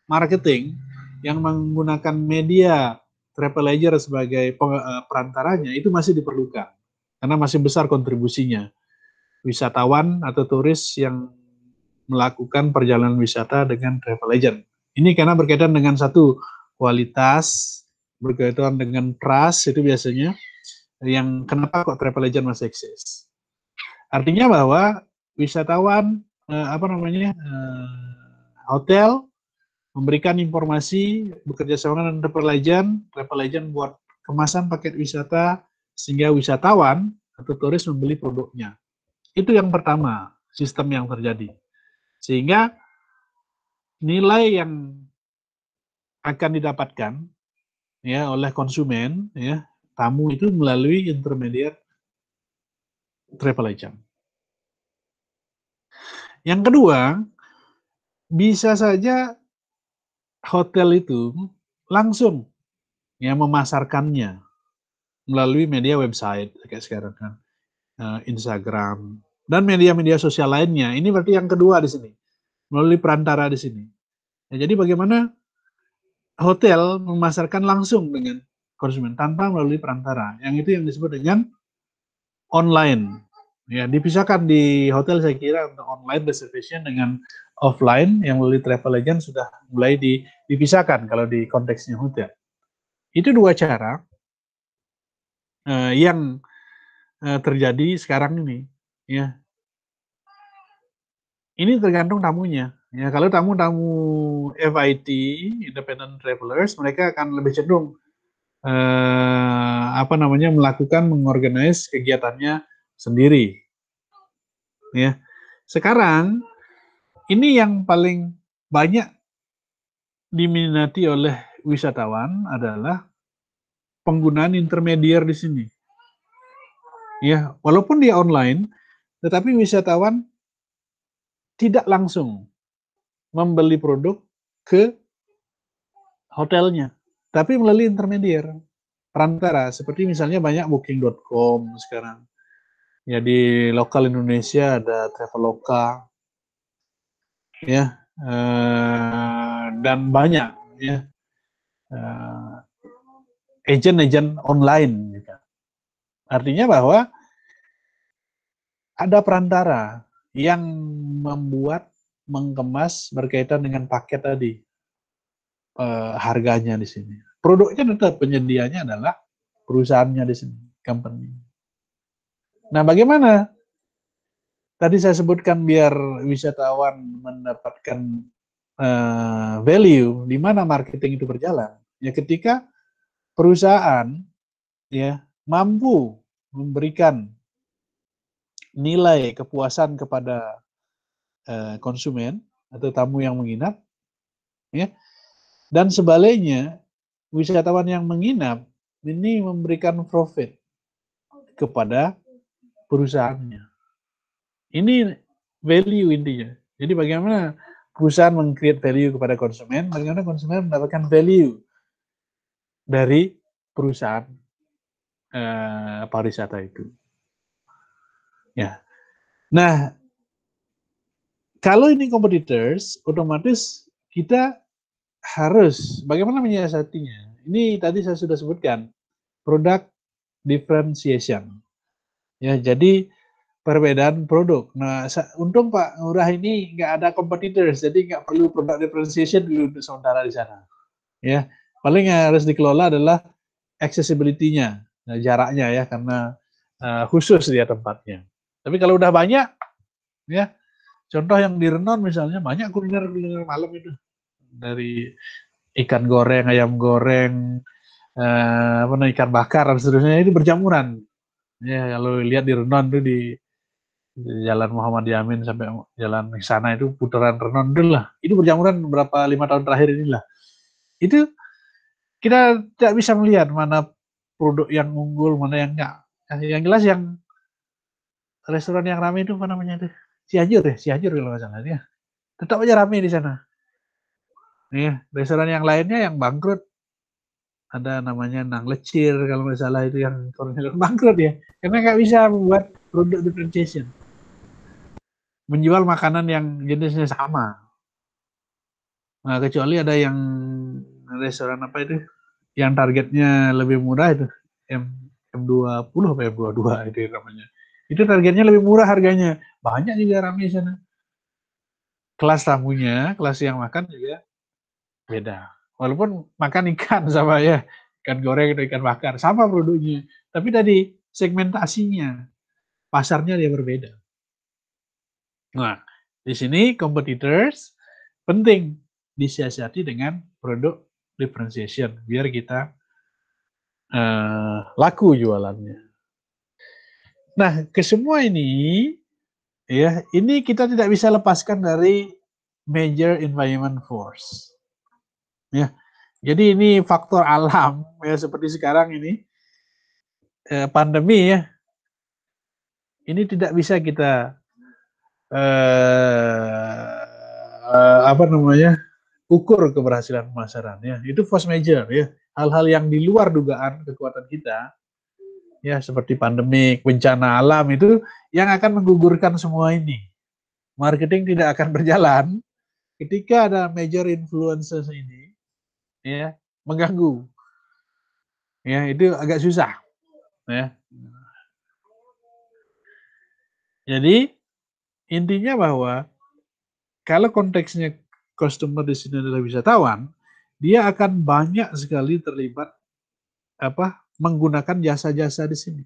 marketing yang menggunakan media travel agent sebagai perantaranya itu masih diperlukan karena masih besar kontribusinya. Wisatawan atau turis yang melakukan perjalanan wisata dengan travel agent. Ini karena berkaitan dengan satu kualitas, berkaitan dengan trust itu biasanya yang kenapa kok travel agent masih eksis. Artinya bahwa wisatawan hotel memberikan informasi bekerja sama dengan travel agent buat kemasan paket wisata sehingga wisatawan atau turis membeli produknya. Itu yang pertama, sistem yang terjadi. Sehingga nilai yang akan didapatkan ya oleh konsumen ya, tamu itu melalui intermediate travel agent. Yang kedua, bisa saja hotel itu langsung ya memasarkannya melalui media website kayak sekarang kan, Instagram dan media-media sosial lainnya. Ini berarti yang kedua di sini, melalui perantara di sini. Ya, jadi bagaimana hotel memasarkan langsung dengan konsumen tanpa melalui perantara. Yang itu yang disebut dengan online. Ya, dipisahkan di hotel saya kira untuk online reservation dengan offline yang melalui travel agent sudah mulai dipisahkan kalau di konteksnya hotel. Itu dua cara yang terjadi sekarang ini. Ya, ini tergantung tamunya. Ya, kalau tamu-tamu FIT, independent travelers, mereka akan lebih cenderung melakukan mengorganize kegiatannya sendiri. Ya, sekarang ini yang paling banyak diminati oleh wisatawan adalah penggunaan intermediar di sini. Ya, walaupun dia online, tetapi wisatawan tidak langsung membeli produk ke hotelnya, tapi melalui intermediar, perantara, seperti misalnya banyak booking.com sekarang. Ya, di lokal Indonesia ada Traveloka, ya, dan banyak ya agent-agent online. Gitu. Artinya bahwa ada perantara yang mengemas berkaitan dengan paket tadi, harganya di sini. Produknya tetap penyedianya adalah perusahaannya di sini, company. Nah, bagaimana? Tadi saya sebutkan biar wisatawan mendapatkan value di mana marketing itu berjalan. Ya, ketika perusahaan ya mampu memberikan nilai kepuasan kepada konsumen atau tamu yang menginap, ya, dan sebaliknya wisatawan yang menginap ini memberikan profit kepada perusahaannya. Ini value intinya. Jadi bagaimana perusahaan meng-create value kepada konsumen, bagaimana konsumen mendapatkan value dari perusahaan pariwisata itu. Ya. Nah, kalau ini competitors, otomatis kita harus bagaimana menyiasatinya. Ini tadi saya sudah sebutkan, product differentiation. Ya, jadi perbedaan produk. Nah, untung Pak Ngurah ini nggak ada competitors, jadi nggak perlu product differentiation dulu untuk sementara di sana. Ya, paling yang harus dikelola adalah accessibility-nya, nah, jaraknya ya, karena khusus dia tempatnya. Tapi kalau udah banyak, ya, contoh yang di Renon misalnya banyak kuliner malam itu, dari ikan goreng, ayam goreng, ikan bakar dan seterusnya, itu berjamuran. Ya, kalau lihat di Renon itu di Jalan Muhammad Yamin sampai jalan ke sana itu putaran Renon dulu lah. Itu berjamuran beberapa 5 tahun terakhir inilah. Itu kita tidak bisa melihat mana produk yang unggul, mana yang enggak. Yang jelas yang restoran yang ramai itu apa namanya itu? Cianjur kalau nggak salah ya. Tetap aja ramai di sana. Ya, restoran yang lainnya yang bangkrut. Ada namanya Nang Lecir kalau nggak salah, itu yang bangkrut ya. Karena nggak bisa membuat produk differentiation. Menjual makanan yang jenisnya sama. Nah, kecuali ada yang restoran apa itu, yang targetnya lebih murah itu M20 apa M22 itu namanya. Itu targetnya lebih murah harganya. Banyak juga ramai di sana. Kelas tamunya, kelas yang makan juga beda. Walaupun makan ikan sama ya, ikan goreng atau ikan bakar, sama produknya. Tapi tadi segmentasinya, pasarnya dia berbeda. Nah, di sini competitors penting disiasati dengan produk differentiation biar kita laku jualannya. Nah, ke semua ini ya, ini kita tidak bisa lepaskan dari major environment force. Ya. Jadi ini faktor alam ya seperti sekarang ini pandemi ya. Ini tidak bisa kita apa namanya? Ukur keberhasilan pemasaran ya. Itu force major ya. Hal-hal yang di luar dugaan kekuatan kita ya seperti pandemik, bencana alam itu yang akan menggugurkan semua ini. Marketing tidak akan berjalan ketika ada major influences ini ya mengganggu. Ya, itu agak susah ya. Jadi intinya bahwa kalau konteksnya customer di sini adalah wisatawan, dia akan banyak sekali terlibat menggunakan jasa-jasa di sini.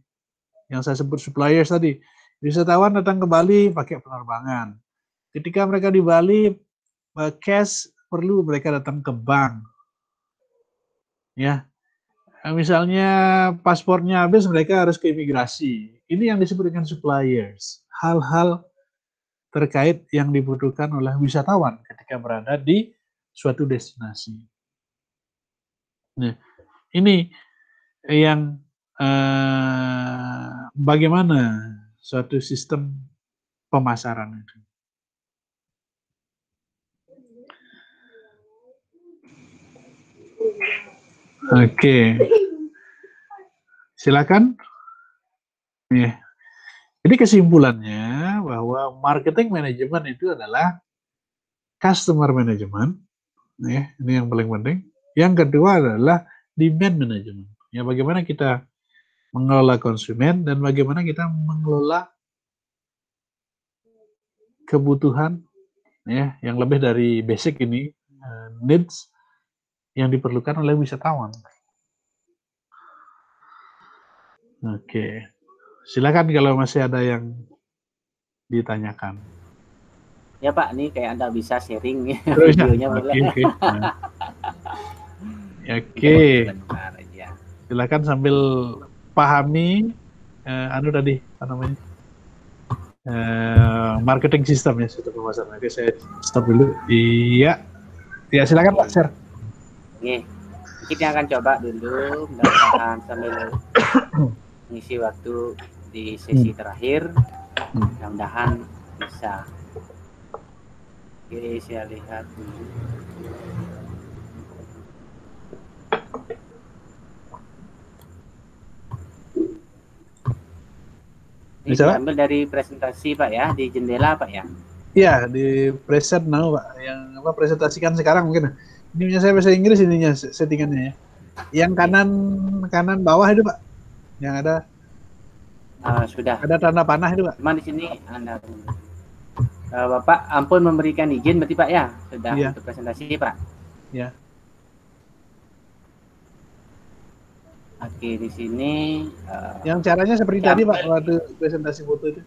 Yang saya sebut suppliers tadi. Wisatawan datang ke Bali pakai penerbangan. Ketika mereka di Bali cash perlu mereka datang ke bank. Ya. Misalnya paspornya habis mereka harus ke imigrasi. Ini yang disebut dengan suppliers. Hal-hal terkait yang dibutuhkan oleh wisatawan ketika berada di suatu destinasi. Nah, ini yang bagaimana suatu sistem pemasaran itu. Oke, silakan. Ya. Jadi kesimpulannya bahwa marketing management itu adalah customer management, ya, ini yang paling penting. Yang kedua adalah demand management. Ya, bagaimana kita mengelola konsumen dan bagaimana kita mengelola kebutuhan ya yang lebih dari basic ini needs yang diperlukan oleh wisatawan. Oke, silakan kalau masih ada yang ditanyakan. Ya Pak, nih kayak Anda bisa sharing videonya boleh. Oke. Silakan sambil pahami tadi apa namanya marketing system ya sistem pemasaran. Oke, saya stop dulu. Iya, ya silakan Pak share. Nih, kita akan coba dulu mudah-mudahan sambil mengisi waktu di sesi terakhir. Mudah-mudahan bisa. Oke, saya lihat dulu. Ini diambil dari presentasi Pak ya, di jendela Pak ya? Iya, di preset now Pak, yang apa presentasikan sekarang mungkin. Ini punya saya bahasa Inggris ininya settingannya ya. Yang kanan bawah itu Pak, yang ada sudah. Ada tanda panah itu Pak. Cuma di sini Anda Bapak ampun memberikan izin berarti Pak ya, sudah untuk presentasi Pak. Ya. Oke, di sini yang caranya seperti tadi Pak waktu presentasi foto itu.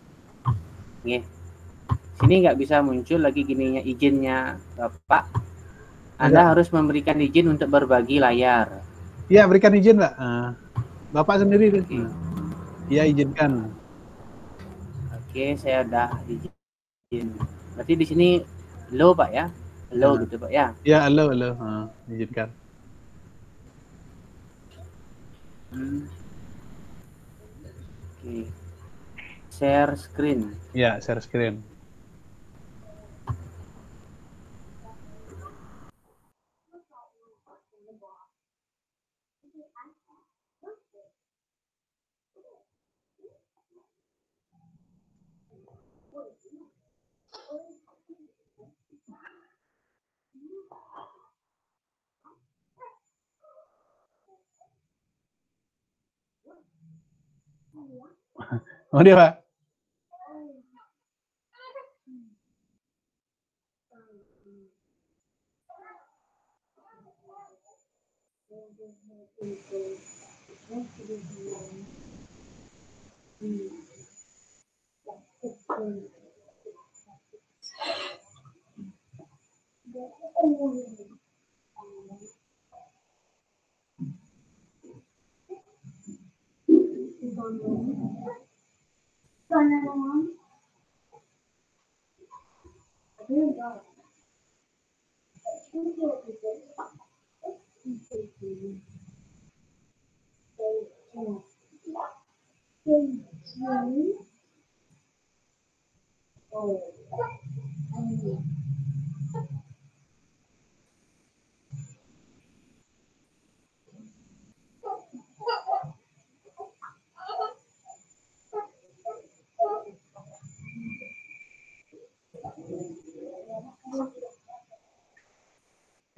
Oke. Sini nggak bisa muncul lagi gininya izinnya Bapak. Anda harus memberikan izin untuk berbagi layar. Iya, berikan izin Pak. Bapak sendiri itu. Iya, izinkan. Oke, saya udah izin. Berarti di sini low Pak ya? Low gitu Pak ya? Iya, low. Izinkan. Oke. Share screen. Ya, share screen. Oh dia Pak.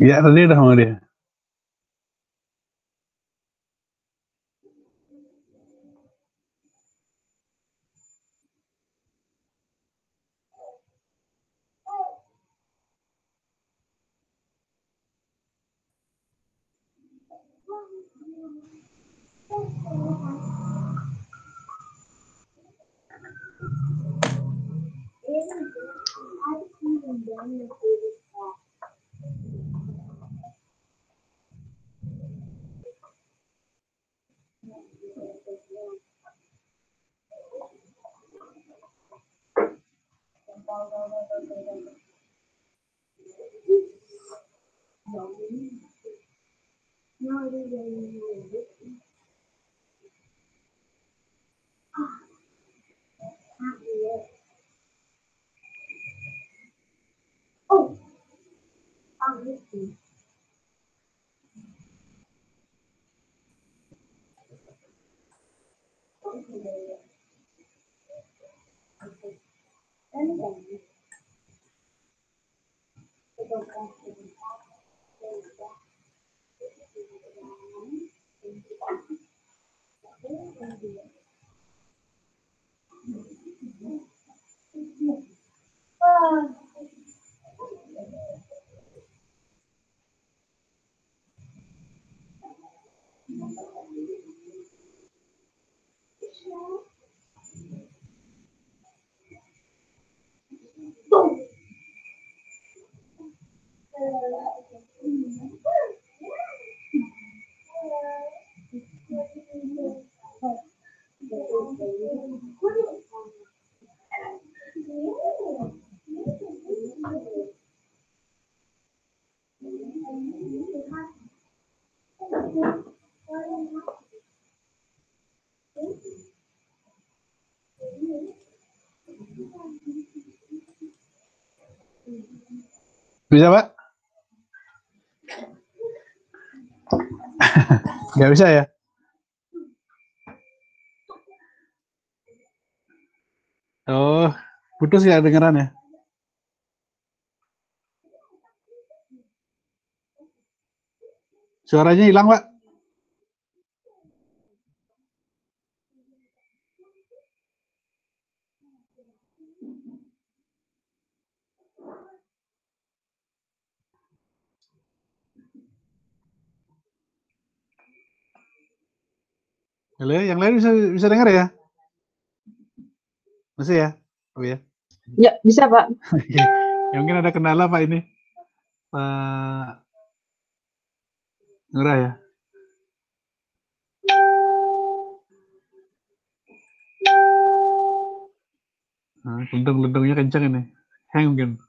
Iya tadi udah sama dia. Bisa Pak? Nggak bisa ya? Oh, putus ya dengeran ya? Suaranya hilang Pak? Halo, yang lain bisa dengar ya? Masih ya? Oh ya. Ya, bisa Pak. Ya, mungkin ada kendala Pak ini. Pak Ngurah ya. Nah, keluntung-keluntungnya kencang ini. Hang mungkin.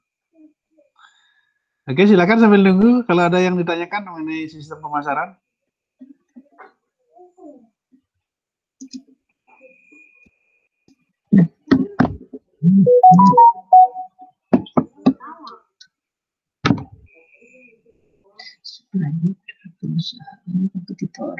Oke, silakan sambil nunggu kalau ada yang ditanyakan mengenai sistem pemasaran. Kompetitor.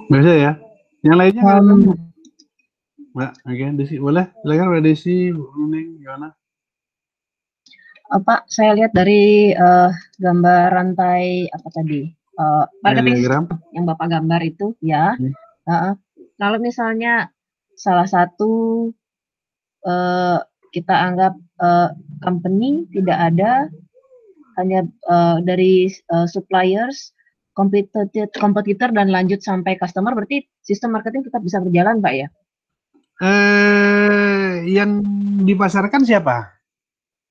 Bisa ya? Yang lainnya Mbak, oke, Desi, boleh? Silakan Mbak Desi, Bu Nuning, gimana? Pak, saya lihat dari gambar rantai apa tadi? Marketing yang Bapak gambar itu, ya. Kalau misalnya salah satu kita anggap company tidak ada, hanya dari suppliers, kompetitor dan lanjut sampai customer, berarti sistem marketing tetap bisa berjalan, Pak ya? Yang dipasarkan siapa?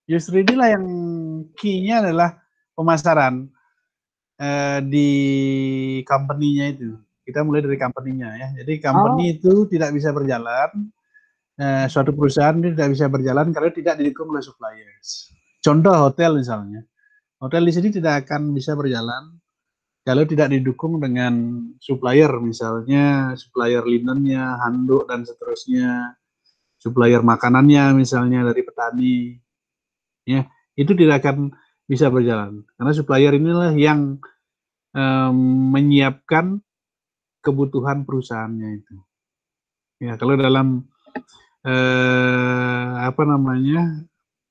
Justru inilah yang key-nya adalah pemasaran di company-nya itu. Kita mulai dari company-nya ya. Jadi company itu tidak bisa berjalan, suatu perusahaan tidak bisa berjalan kalau tidak didukung oleh suppliers. Contoh hotel misalnya. Hotel di sini tidak akan bisa berjalan kalau tidak didukung dengan supplier, misalnya supplier linennya, handuk dan seterusnya, supplier makanannya misalnya dari petani, ya itu tidak akan bisa berjalan karena supplier inilah yang menyiapkan kebutuhan perusahaannya itu. Ya kalau dalam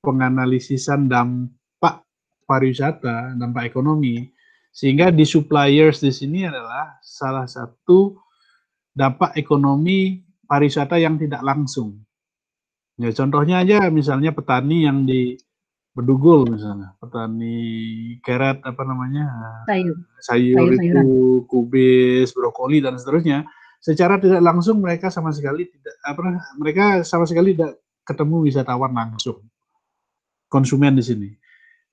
penganalisisan dampak pariwisata, dampak ekonomi. Sehingga di suppliers di sini adalah salah satu dampak ekonomi pariwisata yang tidak langsung. Ya, contohnya aja misalnya petani yang di Bedugul misalnya, petani carrot sayur itu, kubis, brokoli dan seterusnya. Secara tidak langsung mereka sama sekali tidak ketemu wisatawan langsung, konsumen di sini.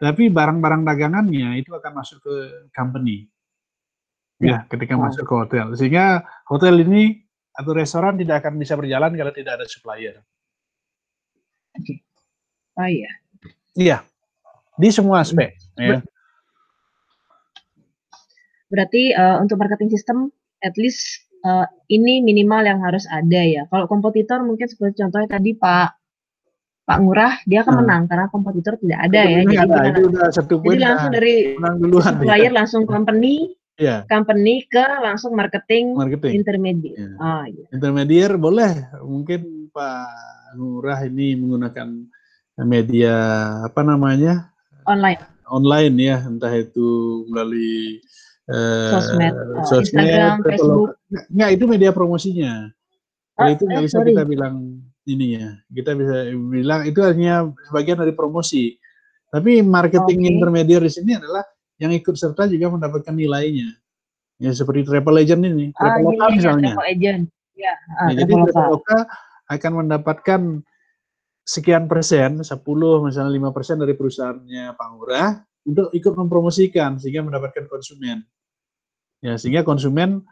Tapi barang-barang dagangannya itu akan masuk ke company, ya ketika masuk ke hotel. Sehingga hotel ini atau restoran tidak akan bisa berjalan kalau tidak ada supplier. Oh iya. Iya, di semua aspek. Ya. Berarti untuk marketing system, at least ini minimal yang harus ada ya. Kalau kompetitor mungkin seperti contohnya tadi Pak Ngurah, dia akan menang karena kompetitor tidak ada ya. Jadi langsung dari supplier langsung company ke langsung marketing. Intermediate. Ya. Iya. Intermediate boleh, mungkin Pak Ngurah ini menggunakan media online ya, entah itu melalui sosmed, Instagram, Facebook. Enggak, itu media promosinya. Kalau itu nggak bisa kita bilang ini ya, kita bisa bilang itu hanya sebagian dari promosi. Tapi marketing intermediate di sini adalah yang ikut serta juga mendapatkan nilainya. Ya seperti travel agent ini, Traveloka misalnya. Travel agent. Ya, jadi Traveloka akan mendapatkan sekian persen, 10 misalnya 5% dari perusahaannya Pak Ngurah untuk ikut mempromosikan sehingga mendapatkan konsumen. Ya, sehingga konsumen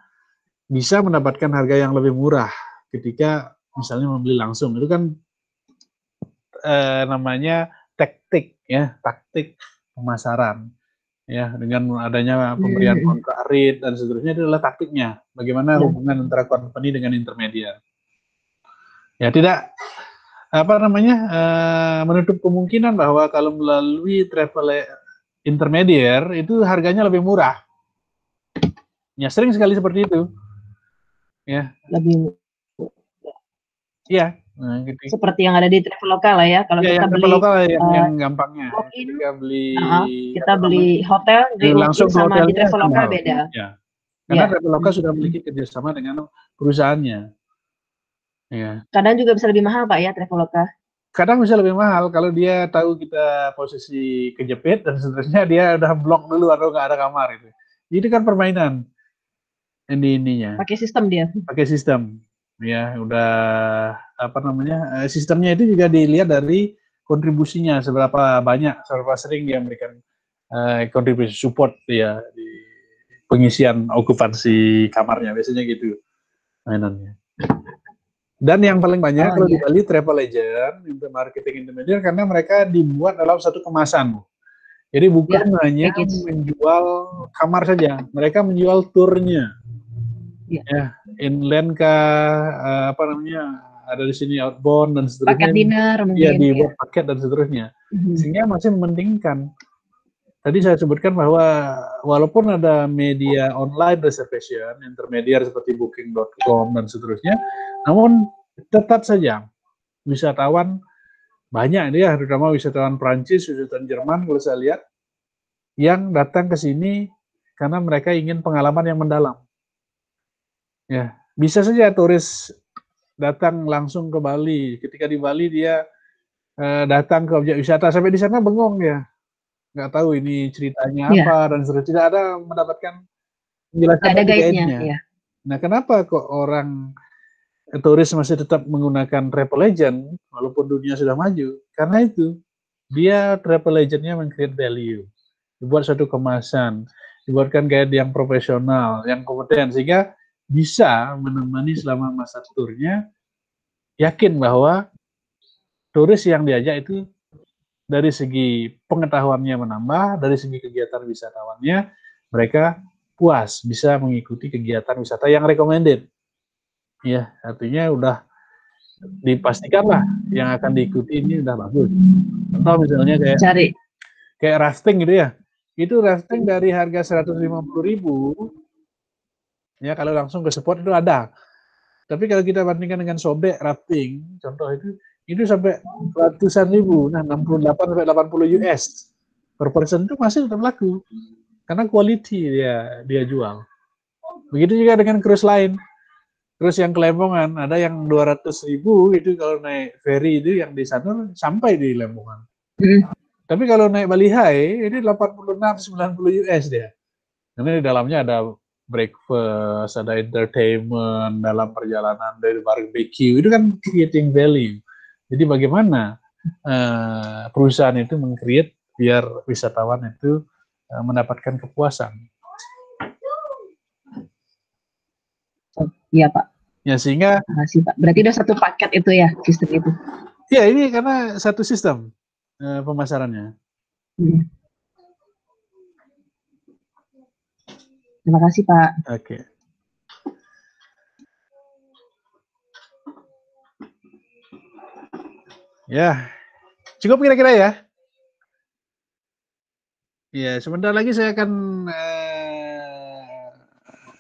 bisa mendapatkan harga yang lebih murah ketika misalnya membeli langsung. Itu kan namanya taktik pemasaran. Ya, dengan adanya pemberian kontrak rate dan seterusnya itu adalah taktiknya. Bagaimana hubungan antara company dengan intermediate. Ya, tidak menutup kemungkinan bahwa kalau melalui travel intermediate itu harganya lebih murah. Ya, sering sekali seperti itu. Ya. Lebih. Iya. Nah, gitu. Seperti yang ada di Traveloka lah ya. Kalau kita beli yang gampangnya. Kita beli hotel langsung sama di Traveloka beda. Ya. Karena Traveloka sudah memiliki kerjasama dengan perusahaannya. Ya. Kadang juga bisa lebih mahal Pak ya Traveloka. Kadang bisa lebih mahal kalau dia tahu kita posisi kejepit dan seterusnya, dia udah blok dulu atau nggak ada kamar itu. Itu kan permainan ininya. Pakai sistem dia. Pakai sistem. Ya, udah sistemnya itu juga dilihat dari kontribusinya, seberapa sering dia memberikan kontribusi support ya di pengisian okupansi kamarnya, biasanya gitu mainannya. Dan yang paling banyak kalau di Bali travel agent, marketing intermediate, karena mereka dibuat dalam satu kemasan. Jadi bukan hanya menjual kamar saja, mereka menjual turnya. Ya, inland kah, apa namanya, ada di sini outbound dan seterusnya. Paket dinner mungkin. Iya, dibuat paket dan seterusnya. Sehingga masih mementingkan. Tadi saya sebutkan bahwa walaupun ada media online reservation, intermediar seperti booking.com dan seterusnya, namun tetap saja wisatawan banyak ini ya, terutama wisatawan Prancis, wisatawan Jerman kalau saya lihat, yang datang ke sini karena mereka ingin pengalaman yang mendalam. Ya, bisa saja turis datang langsung ke Bali. Ketika di Bali dia datang ke objek wisata, sampai di sana bengong ya, nggak tahu ini ceritanya apa dan seterusnya, tidak ada mendapatkan penjelasan dari guide-nya. Nah, kenapa kok orang turis masih tetap menggunakan travel agent walaupun dunia sudah maju? Karena itu dia travel agent-nya meng-create value, dibuat satu kemasan, dibuatkan guide yang profesional, yang kompeten, sehingga bisa menemani selama masa turnya, yakin bahwa turis yang diajak itu dari segi pengetahuannya menambah, dari segi kegiatan wisatawannya mereka puas, bisa mengikuti kegiatan wisata yang recommended. Ya, artinya udah dipastikan lah yang akan diikuti ini udah bagus. Contoh misalnya kayak rafting gitu ya, itu rafting dari harga 150.000, ya kalau langsung ke spot itu ada. Tapi kalau kita bandingkan dengan sobek rafting, contoh itu sampai ratusan ribu, nah 68 sampai 80 US per person itu masih tetap laku karena quality dia jual. Begitu juga dengan cruise lain. Cruise yang ke Lembongan ada yang 200.000 itu kalau naik ferry itu yang di Sanur sampai di Lembongan. Tapi kalau naik Bali High ini 86-90 US dia. Karena di dalamnya ada breakfast, ada entertainment dalam perjalanan, dari barbecue, itu kan creating value. Jadi bagaimana perusahaan itu meng-create biar wisatawan itu mendapatkan kepuasan. Iya Pak. Ya sehingga. Makasih Pak. Berarti udah satu paket itu ya sistem itu. Ya ini karena satu sistem pemasarannya. Terima kasih Pak. Oke. Ya, cukup kira-kira ya. Ya, sebentar lagi saya akan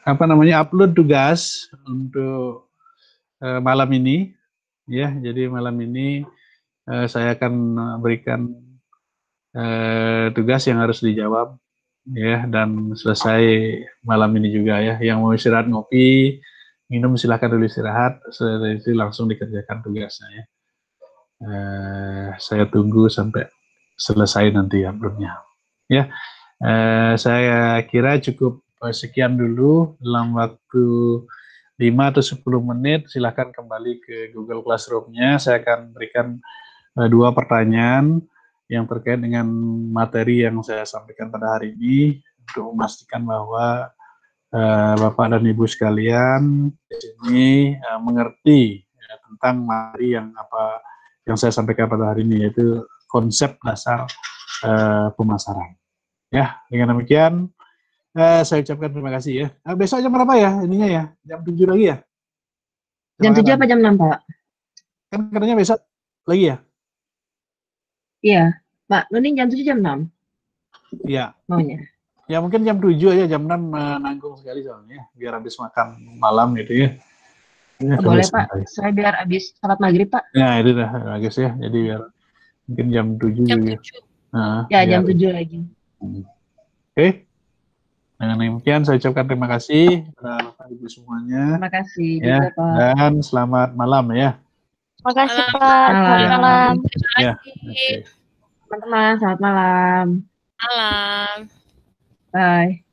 upload tugas untuk malam ini. Ya, jadi malam ini saya akan berikan tugas yang harus dijawab. Ya, dan selesai malam ini juga ya. Yang mau istirahat ngopi, minum silahkan dulu istirahat. Setelah itu langsung dikerjakan tugasnya ya. Saya tunggu sampai selesai nanti uploadnya. Ya, saya kira cukup sekian dulu dalam waktu 5 atau 10 menit. Silahkan kembali ke Google Classroom-nya. Saya akan berikan 2 pertanyaan yang terkait dengan materi yang saya sampaikan pada hari ini untuk memastikan bahwa Bapak dan Ibu sekalian di sini mengerti ya, tentang materi yang saya sampaikan pada hari ini, yaitu konsep dasar pemasaran. Ya, dengan demikian saya ucapkan terima kasih ya. Besok jam berapa ya ininya ya? Jam 7 lagi ya? Jam 7 apa jam 6 Pak? Kan katanya besok lagi ya? Iya, Pak, mending jam 7 jam 6. Iya. Maunya. Ya mungkin jam 7 aja, jam 6 nanggung sekali soalnya, biar habis makan malam gitu ya. Boleh Pak, saya biar habis salat maghrib Pak. Ya itu dah bagus ya, jadi biar mungkin jam 7 juga. Ya jam 7 lagi. Oke. Dengan demikian saya ucapkan terima kasih kepada Bapak Ibu semuanya. Terima kasih ya, juga Pak. Dan selamat malam ya. Terima kasih Pak. Selamat malam. Ya. Teman-teman, selamat malam. Malam. Bye.